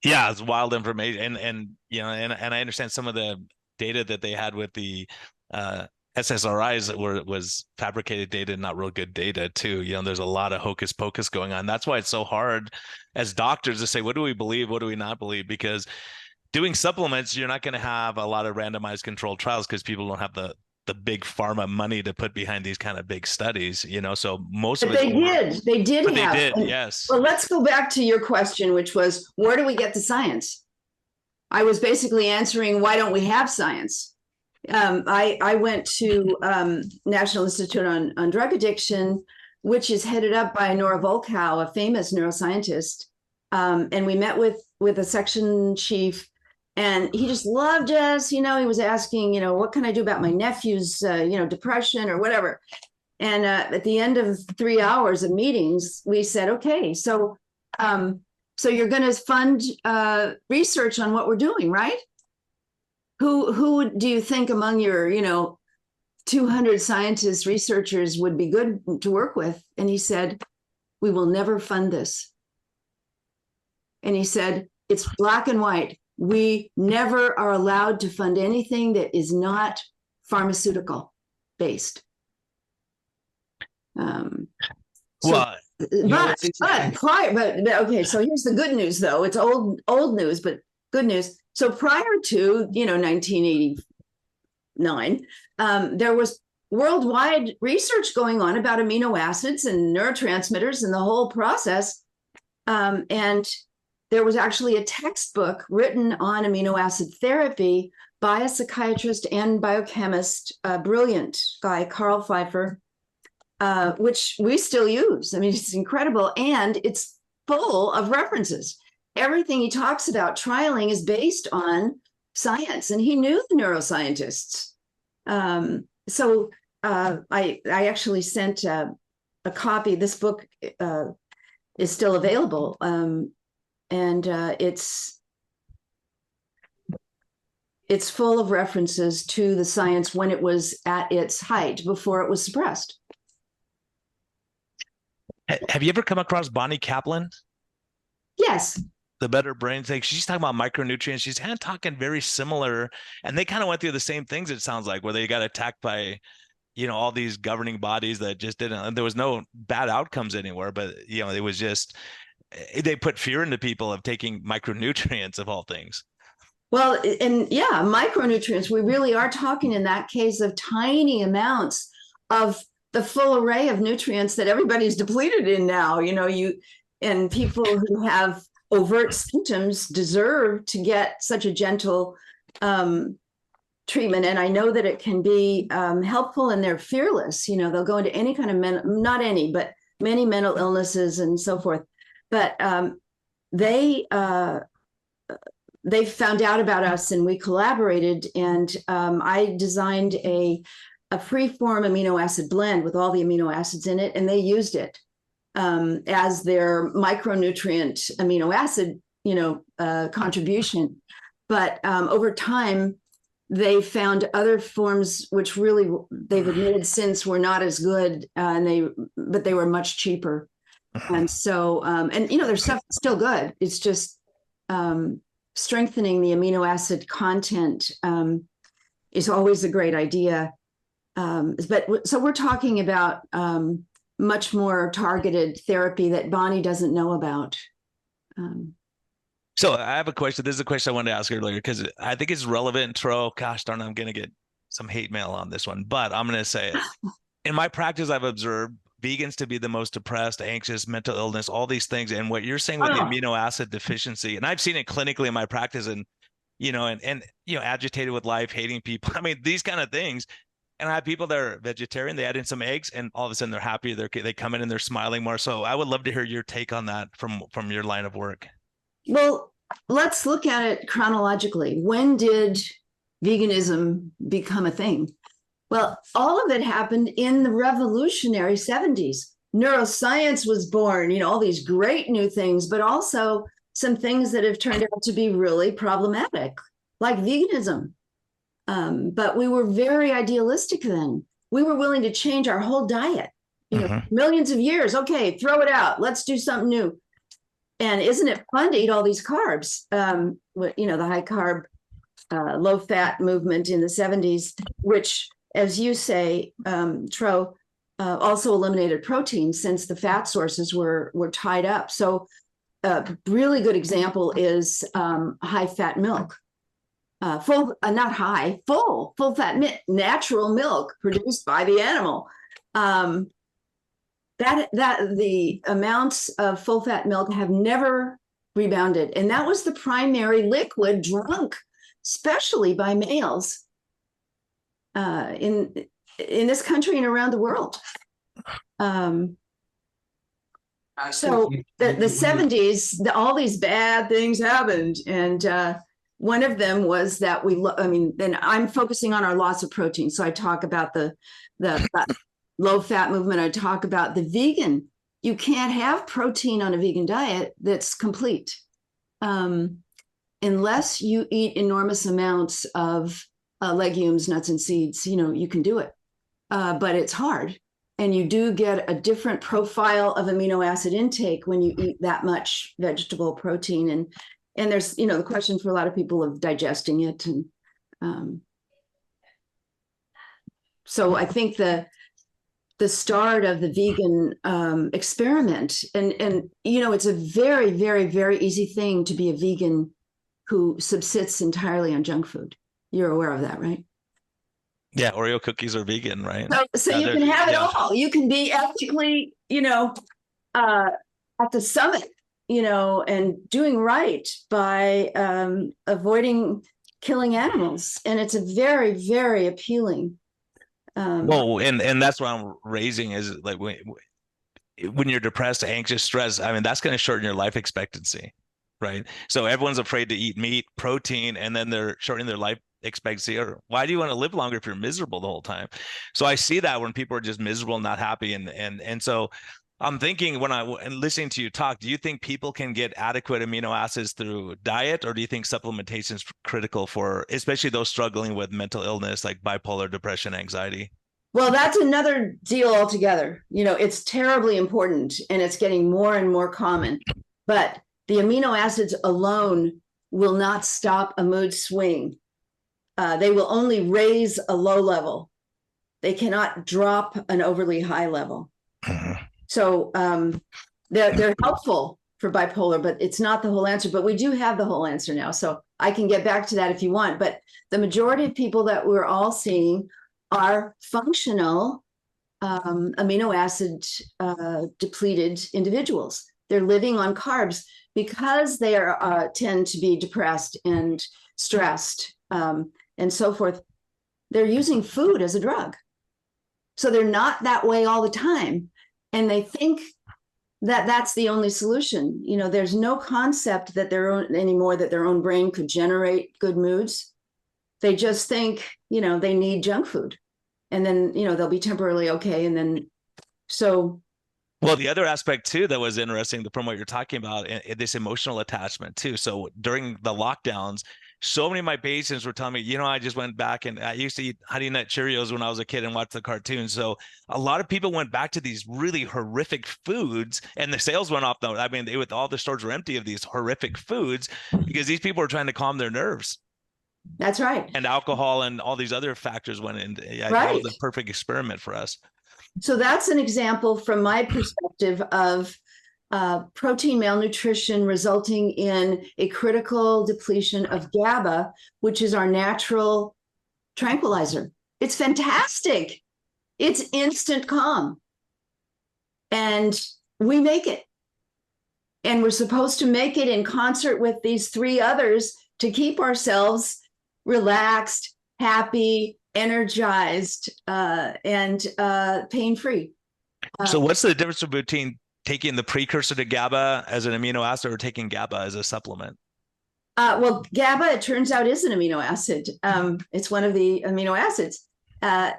Yeah, it's wild information, and I understand some of the data that they had with the SSRIs was fabricated data, not real good data too. There's a lot of hocus pocus going on. That's why it's so hard as doctors to say, what do we believe, what do we not believe? Because doing supplements, you're not going to have a lot of randomized controlled trials because people don't have the big pharma money to put behind these kind of big studies, so most of it. They did. Yes. Well, let's go back to your question, which was, where do we get the science? I was basically answering, why don't we have science? I went to National Institute on Drug Addiction, which is headed up by Nora Volkow, a famous neuroscientist. And we met with a section chief, and he just loved us. He was asking, what can I do about my nephew's, depression or whatever. And at the end of 3 hours of meetings, we said, okay, so you're going to fund research on what we're doing, right? Who do you think among your, 200 scientists, researchers would be good to work with? And he said, we will never fund this. And he said, it's black and white. We never are allowed to fund anything that is not pharmaceutical based. Okay, so here's the good news, though. It's old news, but good news. So prior to 1989, there was worldwide research going on about amino acids and neurotransmitters and the whole process, and there was actually a textbook written on amino acid therapy by a psychiatrist and biochemist, a brilliant guy, Carl Pfeiffer, which we still use. I mean, it's incredible. And it's full of references. Everything he talks about trialing is based on science. And he knew the neuroscientists. So I actually sent a copy. This book is still available. And it's it's full of references to the science when it was at its height, before it was suppressed. Have you ever come across Bonnie Kaplan? Yes. The Better Brain thing. She's talking about micronutrients. She's kind of talking very similar, and they kind of went through the same things, it sounds like, where they got attacked by, all these governing bodies that just didn't, there was no bad outcomes anywhere, but it was just, they put fear into people of taking micronutrients of all things. Well, and yeah, micronutrients, we really are talking in that case of tiny amounts of the full array of nutrients that everybody's depleted in now. And people who have overt symptoms deserve to get such a gentle treatment. And I know that it can be helpful, and they're fearless. They'll go into any kind of not any, but many mental illnesses and so forth. But they found out about us, and we collaborated, and I designed a free-form amino acid blend with all the amino acids in it, and they used it as their micronutrient amino acid, contribution. But over time, they found other forms which really they've admitted since were not as good, but they were much cheaper. And so, their stuff is still good. It's just strengthening the amino acid content is always a great idea. So we're talking about much more targeted therapy that Bonnie doesn't know about. So I have a question. This is a question I wanted to ask earlier because I think it's relevant. Gosh darn, I'm going to get some hate mail on this one, but I'm going to say it. In my practice, I've observed vegans to be the most depressed, anxious, mental illness, all these things. And what you're saying with the amino acid deficiency, and I've seen it clinically in my practice, and agitated with life, hating people. I mean, these kind of things. And I have people that are vegetarian, they add in some eggs, and all of a sudden they're happy. They come in and they're smiling more. So I would love to hear your take on that from your line of work. Well, let's look at it chronologically. When did veganism become a thing? Well, all of it happened in the revolutionary 70s. Neuroscience was born, all these great new things, but also some things that have turned out to be really problematic, like veganism. But we were very idealistic then. We were willing to change our whole diet, millions of years. Okay, throw it out. Let's do something new. And isn't it fun to eat all these carbs? The high carb, low fat movement in the 70s, which, as you say, Tro, also eliminated protein since the fat sources were tied up. So a really good example is high fat milk. Full fat, natural milk produced by the animal. That the amounts of full fat milk have never rebounded, and that was the primary liquid drunk, especially by males, in this country and around the world. So the 70s, all these bad things happened, and one of them was that then I'm focusing on our loss of protein. So I talk about the low fat movement. I talk about the vegan. You can't have protein on a vegan diet that's complete unless you eat enormous amounts of legumes, nuts, and seeds. You can do it, but it's hard. And you do get a different profile of amino acid intake when you eat that much vegetable protein. And there's, the question for a lot of people of digesting it. And so I think the start of the vegan experiment, and it's a very, very, very easy thing to be a vegan who subsists entirely on junk food. You're aware of that, right? Yeah, Oreo cookies are vegan, right? So you can have it all. You can be ethically, at the summit, and doing right by avoiding killing animals. And it's a very, very appealing. Well, and that's what I'm raising is like when you're depressed, anxious, stressed, I mean, that's going to shorten your life expectancy, right? So everyone's afraid to eat meat, protein, and then they're shortening their life expectancy. Or why do you want to live longer if you're miserable the whole time? So I see that when people are just miserable, not happy, and so I'm thinking when and listening to you talk, do you think people can get adequate amino acids through diet, or do you think supplementation is critical for especially those struggling with mental illness like bipolar, depression, anxiety? Well, that's another deal altogether. It's terribly important and it's getting more and more common. But the amino acids alone will not stop a mood swing. They will only raise a low level. They cannot drop an overly high level. So they're helpful for bipolar, but it's not the whole answer. But we do have the whole answer now. So I can get back to that if you want. But the majority of people that we're all seeing are functional amino acid depleted individuals. They're living on carbs because they tend to be depressed and stressed and so forth. They're using food as a drug. So they're not that way all the time. And they think that that's the only solution. There's no concept that their own brain could generate good moods. They just think, they need junk food. And then, they'll be temporarily okay. And then, well, the other aspect too that was interesting from what you're talking about, this emotional attachment too. So during the lockdowns, so many of my patients were telling me, I just went back and I used to eat Honey Nut Cheerios when I was a kid and watch the cartoons. So a lot of people went back to these really horrific foods, and the sales went off though. I mean, all the stores were empty of these horrific foods because these people were trying to calm their nerves. That's right. And alcohol and all these other factors went in. Right. That was a perfect experiment for us. So that's an example from my perspective of protein malnutrition resulting in a critical depletion of GABA, which is our natural tranquilizer. It's fantastic. It's instant calm. And we make it. And we're supposed to make it in concert with these three others to keep ourselves relaxed, happy, energized, and pain-free. So what's the difference between taking the precursor to GABA as an amino acid or taking GABA as a supplement? Well, GABA, it turns out, is an amino acid. It's one of the amino acids. But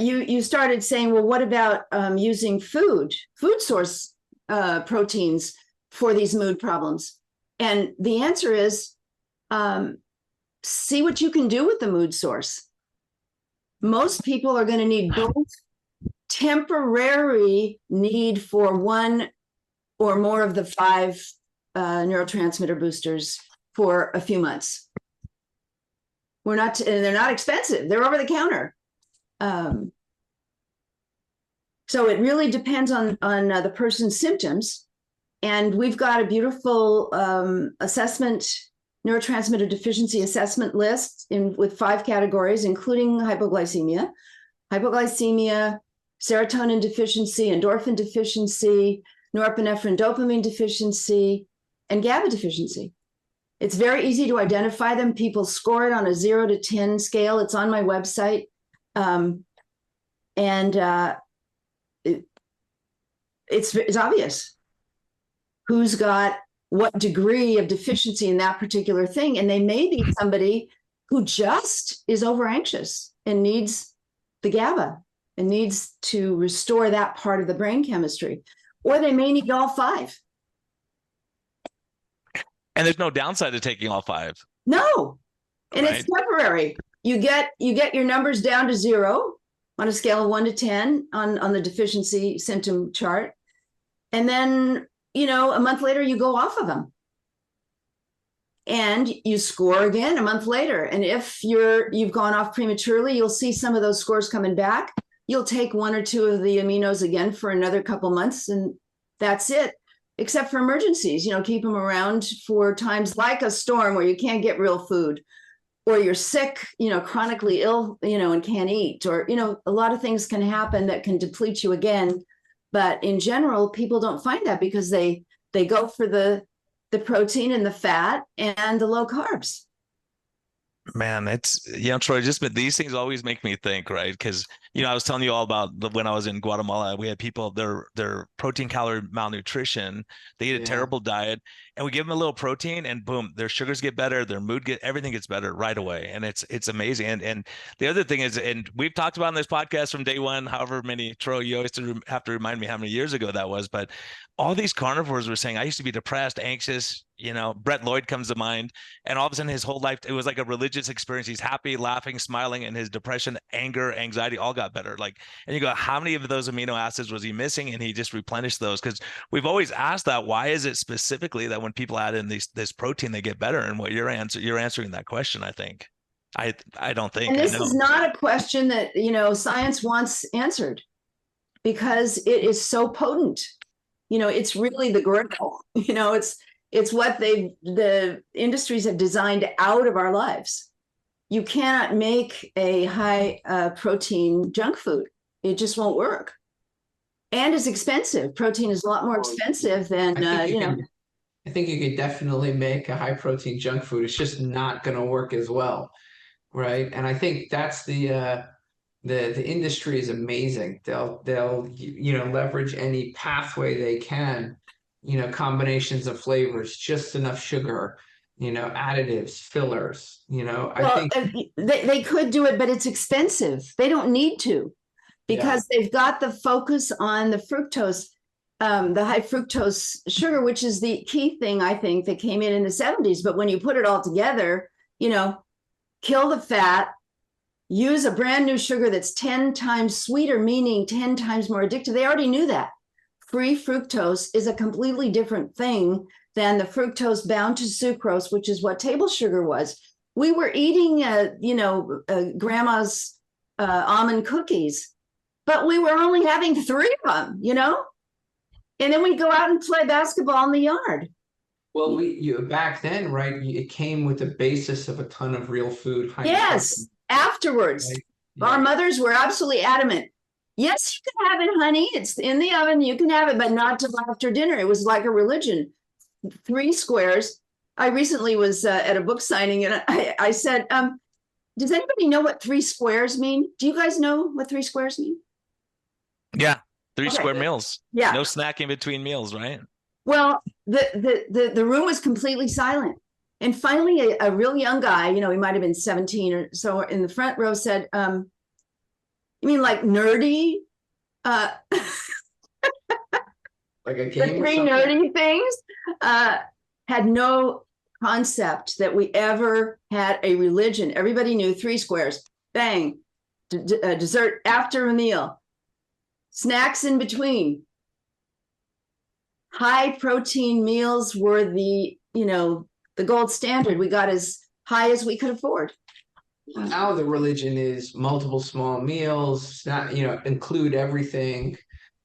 you started saying, well, what about using food source proteins for these mood problems? And the answer is, see what you can do with the mood source. Most people are going to need both temporary need for one or more of the 5 neurotransmitter boosters for a few months. And they're not expensive. They're over the counter. So it really depends on the person's symptoms. And we've got a beautiful neurotransmitter deficiency assessment list with 5 categories, including hypoglycemia, serotonin deficiency, endorphin deficiency, norepinephrine dopamine deficiency, and GABA deficiency. It's very easy to identify them. People score it on a 0 to 10 scale. It's on my website. It's obvious who's got what degree of deficiency in that particular thing. And they may be somebody who just is over anxious and needs the GABA and needs to restore that part of the brain chemistry, or they may need all 5. And there's no downside to taking all 5. No. And right. It's temporary. You get your numbers down to 0 on a scale of 1 to 10 on the deficiency symptom chart. And then, a month later, you go off of them. And you score again a month later. And if you've gone off prematurely, you'll see some of those scores coming back. You'll take 1 or 2 of the aminos again for another couple months, and that's it. Except for emergencies, keep them around for times like a storm where you can't get real food, or you're sick, chronically ill, and can't eat, or, a lot of things can happen that can deplete you again. But in general, people don't find that because they go for the protein and the fat and the low carbs. Man, it's, Troy, these things always make me think, right? Because, I was telling you all about when I was in Guatemala, we had people, their protein calorie malnutrition, they eat a Yeah. terrible diet, and we give them a little protein and boom, their sugars get better, their everything gets better right away. And it's amazing. And the other thing is, and we've talked about in this podcast from day one, however many, Troy, you always have to remind me how many years ago that was, but all these carnivores were saying, I used to be depressed, anxious, Brett Lloyd comes to mind. And all of a sudden, his whole life, it was like a religious experience. He's happy, laughing, smiling, and his depression, anger, anxiety all got better. Like, and you go, how many of those amino acids was he missing? And he just replenished those. Because we've always asked that. Why is it specifically that when people add in this protein, they get better? And what you're answering that question, I think. I don't think. And this is not a question that, science wants answered, because it is so potent. It's really the grail. It's what the industries have designed out of our lives. You cannot make a high protein junk food. It just won't work. And it's expensive. Protein is a lot more expensive than, I think you could definitely make a high protein junk food. It's just not going to work as well, right? And I think that's the industry is amazing. They'll leverage any pathway they can, combinations of flavors, just enough sugar, additives, fillers, I think they could do it, but it's expensive. They don't need to, because they've got the focus on the fructose, the high fructose sugar, which is the key thing, I think, that came in the 70s. But when you put it all together, kill the fat, use a brand new sugar that's 10 times sweeter, meaning 10 times more addictive. They already knew that. Free fructose is a completely different thing than the fructose bound to sucrose, which is what table sugar was. We were eating, grandma's almond cookies, but we were only having 3 of them, and then we'd go out and play basketball in the yard. Well, back then, right? It came with the basis of a ton of real food. Yes. Afterwards, right? Our mothers were absolutely adamant. Yes, you can have it, honey. It's in the oven. You can have it, but not till after dinner. It was like a religion. 3 squares. I recently was at a book signing, and I said, does anybody know what 3 squares mean? Do you guys know what 3 squares mean? Yeah, 3 square meals. Yeah. No snacking between meals, right? Well, the room was completely silent. And finally, a real young guy, he might have been 17 or so, in the front row said, you mean like nerdy? Like a game? The 3 nerdy things? Had no concept that we ever had a religion. Everybody knew 3 squares, bang, dessert after a meal, snacks in between. High protein meals were the gold standard. We got as high as we could afford. Now the religion is multiple small meals, not, include everything,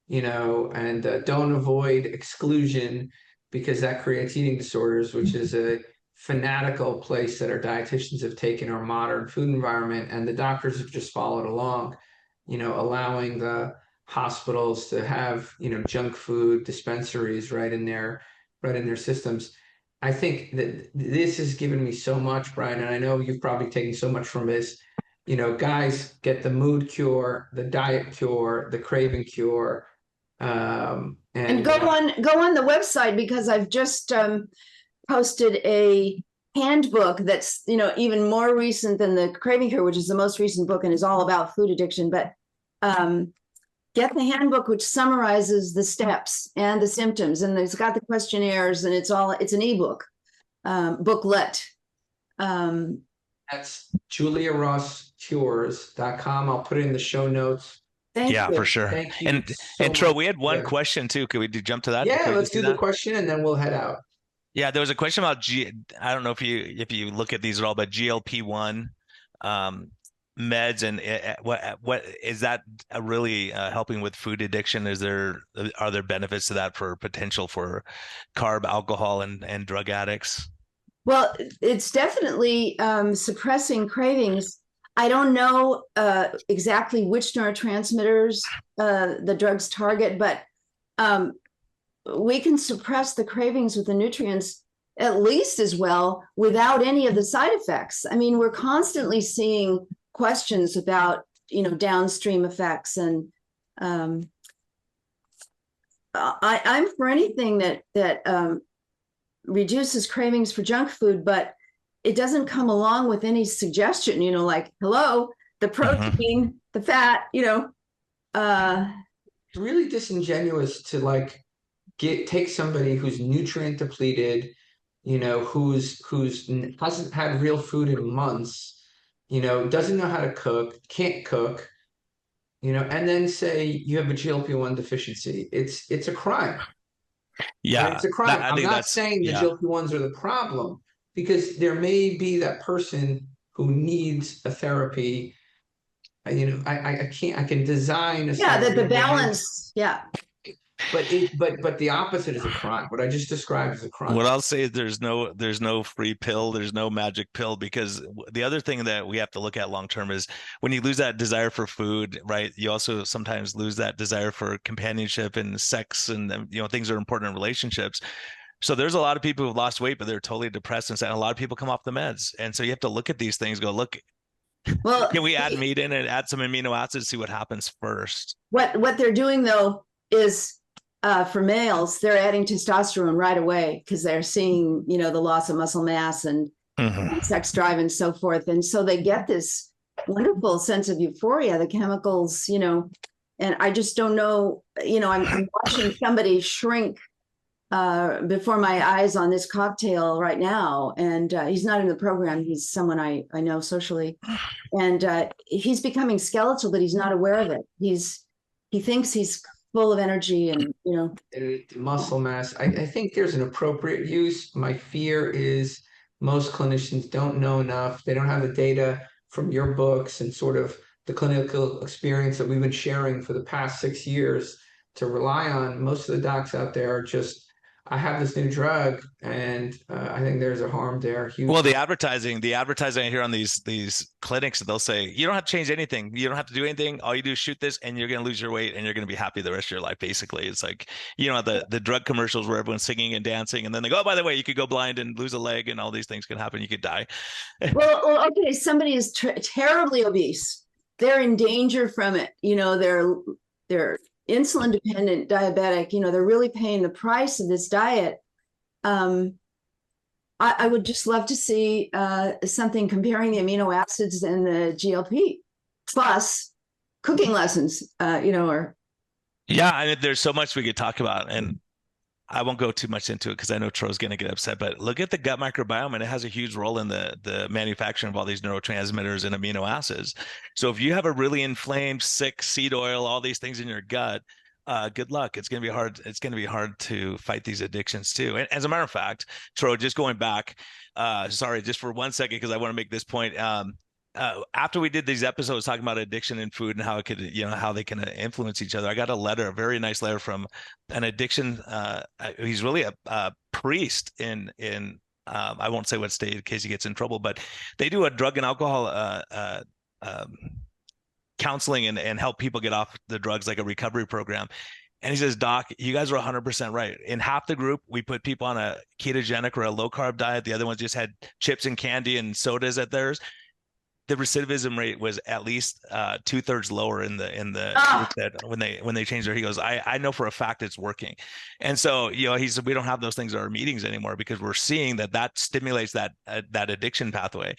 and don't avoid exclusion, because that creates eating disorders, which is a fanatical place that our dietitians have taken our modern food environment, and the doctors have just followed along, allowing the hospitals to have, junk food dispensaries right in their systems. I think that this has given me so much, Brian, and I know you've probably taken so much from this. Guys, get the mood cure, the diet cure, the craving cure, and go on the website, because I've just posted a handbook that's even more recent than the craving cure, which is the most recent book and is all about food addiction. But get the handbook, which summarizes the steps and the symptoms, and it's got the questionnaires, and it's an ebook, booklet. That's JuliaRossCures.com. I'll put it in the show notes. Thank you. For sure. Thank you and Tro, we had one question too. Could we jump to that? Yeah, let's do the question and then we'll head out. Yeah, there was a question about I don't know if you look at these at all, but GLP-1 meds, and what is that really helping with food addiction? Are there benefits to that for potential for carb, alcohol, and drug addicts? Well, it's definitely suppressing cravings. I don't know exactly which neurotransmitters the drugs target, but we can suppress the cravings with the nutrients at least as well without any of the side effects. I mean, we're constantly seeing questions about, downstream effects, and I'm for anything that reduces cravings for junk food, but it doesn't come along with any suggestion, like, hello, the protein, the fat, It's really disingenuous to like take somebody who's nutrient depleted, who's hasn't had real food in months, doesn't know how to cook, can't cook, and then say you have a GLP-1 deficiency. It's a crime. Yeah, right? It's a crime. I'm not saying the yeah. GLP-1s are the problem, because there may be that person who needs a therapy. I can design a that the balance, but the opposite is a crime. What I just described is a crime. What I'll say is there's no free pill, there's no magic pill, because the other thing that we have to look at long term is when you lose that desire for food, right? You also sometimes lose that desire for companionship and sex, and things that are important in relationships. So there's a lot of people who've lost weight, but they're totally depressed, and a lot of people come off the meds. And so you have to look at these things, go, look, can we add meat in and add some amino acids, see what happens first? What they're doing though is, for males, they're adding testosterone right away because they're seeing, the loss of muscle mass and sex drive and so forth. And so they get this wonderful sense of euphoria, the chemicals, and I just don't know, I'm watching somebody shrink before my eyes on this cocktail right now. And he's not in the program. He's someone I know socially. And he's becoming skeletal, but he's not aware of it. He thinks he's full of energy and, muscle mass. I think there's an appropriate use. My fear is most clinicians don't know enough. They don't have the data from your books and sort of the clinical experience that we've been sharing for the past 6 years to rely on. Most of the docs out there are just, I have this new drug, and I think there's a harm there. Huge. Well, the advertising I hear on these clinics, they'll say, you don't have to change anything. You don't have to do anything. All you do is shoot this and you're going to lose your weight and you're going to be happy the rest of your life. Basically, it's like, the drug commercials where everyone's singing and dancing, and then they go, oh, by the way, you could go blind and lose a leg and all these things can happen. You could die. Well, okay. Somebody is terribly obese. They're in danger from it. They're insulin dependent diabetic, they're really paying the price of this diet. I would just love to see something comparing the amino acids and the GLP plus cooking lessons, or. Yeah, I mean, there's so much we could talk about, and I won't go too much into it because I know Tro's going to get upset, but look at the gut microbiome, and it has a huge role in the manufacturing of all these neurotransmitters and amino acids. So if you have a really inflamed, sick seed oil, all these things in your gut, good luck. It's going to be hard. It's going to be hard to fight these addictions too. And as a matter of fact, Tro, just going back, sorry, just for 1 second, because I want to make this point. After we did these episodes talking about addiction and food and how it could, how they can influence each other, I got a very nice letter from an addiction. He's really a priest in I won't say what state in case he gets in trouble, but they do a drug and alcohol counseling and help people get off the drugs, like a recovery program. And he says, Doc, you guys are 100% right. In half the group, we put people on a ketogenic or a low carb diet. The other ones just had chips and candy and sodas at theirs. The recidivism rate was at least 2/3 lower in the that when they changed their. He goes, I know for a fact it's working. And so he said, we don't have those things at our meetings anymore because we're seeing that stimulates that addiction pathway.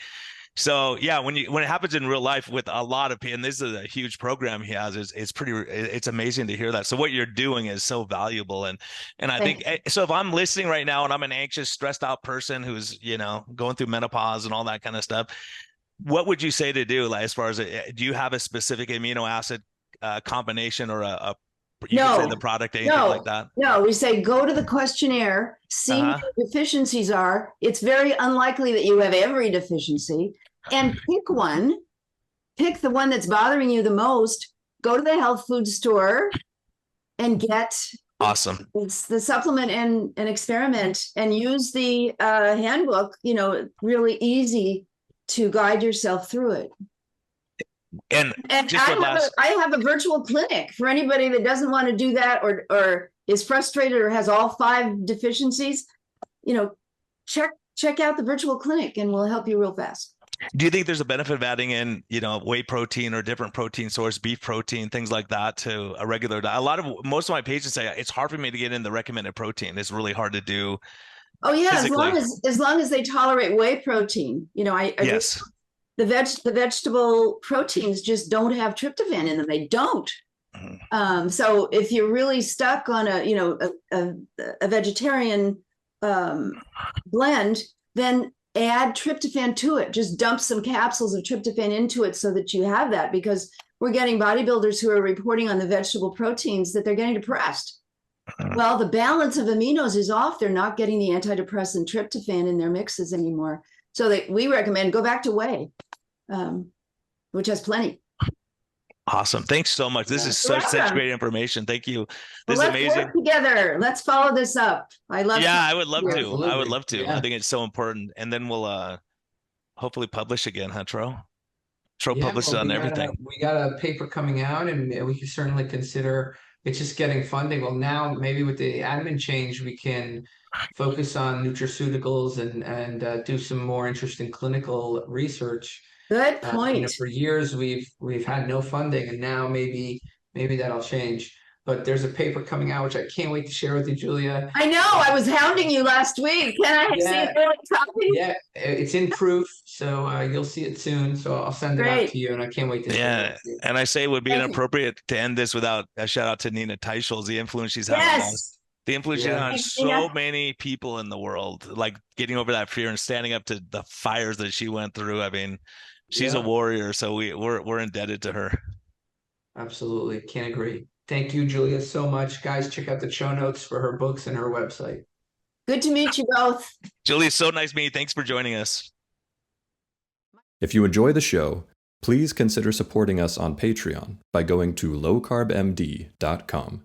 So yeah, when it happens in real life with a lot of people, and this is a huge program he has, it's amazing to hear that. So what you're doing is so valuable, and I think so. If I'm listening right now and I'm an anxious, stressed out person who's going through menopause and all that kind of stuff, what would you say to do, like, as far as do you have a specific amino acid combination or a you can say the product, anything like that? No, we say go to the questionnaire, see what your deficiencies are. It's very unlikely that you have every deficiency, and pick one. Pick the one that's bothering you the most. Go to the health food store and get it's the supplement and experiment, and use the handbook. Really easy to guide yourself through it. And I have a virtual clinic for anybody that doesn't want to do that or is frustrated or has all 5 deficiencies. check out the virtual clinic and we'll help you real fast. Do you think there's a benefit of adding in, whey protein or different protein source, beef protein, things like that to a regular diet? Most of my patients say it's hard for me to get in the recommended protein. It's really hard to do. Oh yeah, physically. as long as they tolerate whey protein. Yes. The vegetable proteins just don't have tryptophan in them. They don't. Mm-hmm. So if you're really stuck on a vegetarian blend, then add tryptophan to it. Just dump some capsules of tryptophan into it so that you have that, because we're getting bodybuilders who are reporting on the vegetable proteins that they're getting depressed. Well, the balance of aminos is off. They're not getting the antidepressant tryptophan in their mixes anymore. So we recommend go back to whey, which has plenty. Awesome. Thanks so much. This is such great information. Thank you. This is amazing. Let's work together. Let's follow this up. I would love to. Absolutely. I would love to. Yeah. I think it's so important. And then we'll hopefully publish again, huh, Tro? Tro publishes on everything. We got a paper coming out, and we can certainly consider. It's just getting funding. Well, now maybe with the admin change, we can focus on nutraceuticals and do some more interesting clinical research. Good point. For years we've had no funding, and now maybe that'll change. But there's a paper coming out which I can't wait to share with you, Julia. I know. I was hounding you last week. Can I see an early copy? Yeah, it's in proof, so you'll see it soon. So I'll send it out to you, and I can't wait to share it with you. And I say it would be inappropriate to end this without a shout out to Nina Teicholz, the influence she's had on us. The influence she's had on so many people in the world, like getting over that fear and standing up to the fires that she went through. I mean, she's a warrior, so we're indebted to her. Absolutely. Can't agree. Thank you, Julia, so much. Guys, check out the show notes for her books and her website. Good to meet you both. Julia, so nice meeting you. Thanks for joining us. If you enjoy the show, please consider supporting us on Patreon by going to lowcarbmd.com.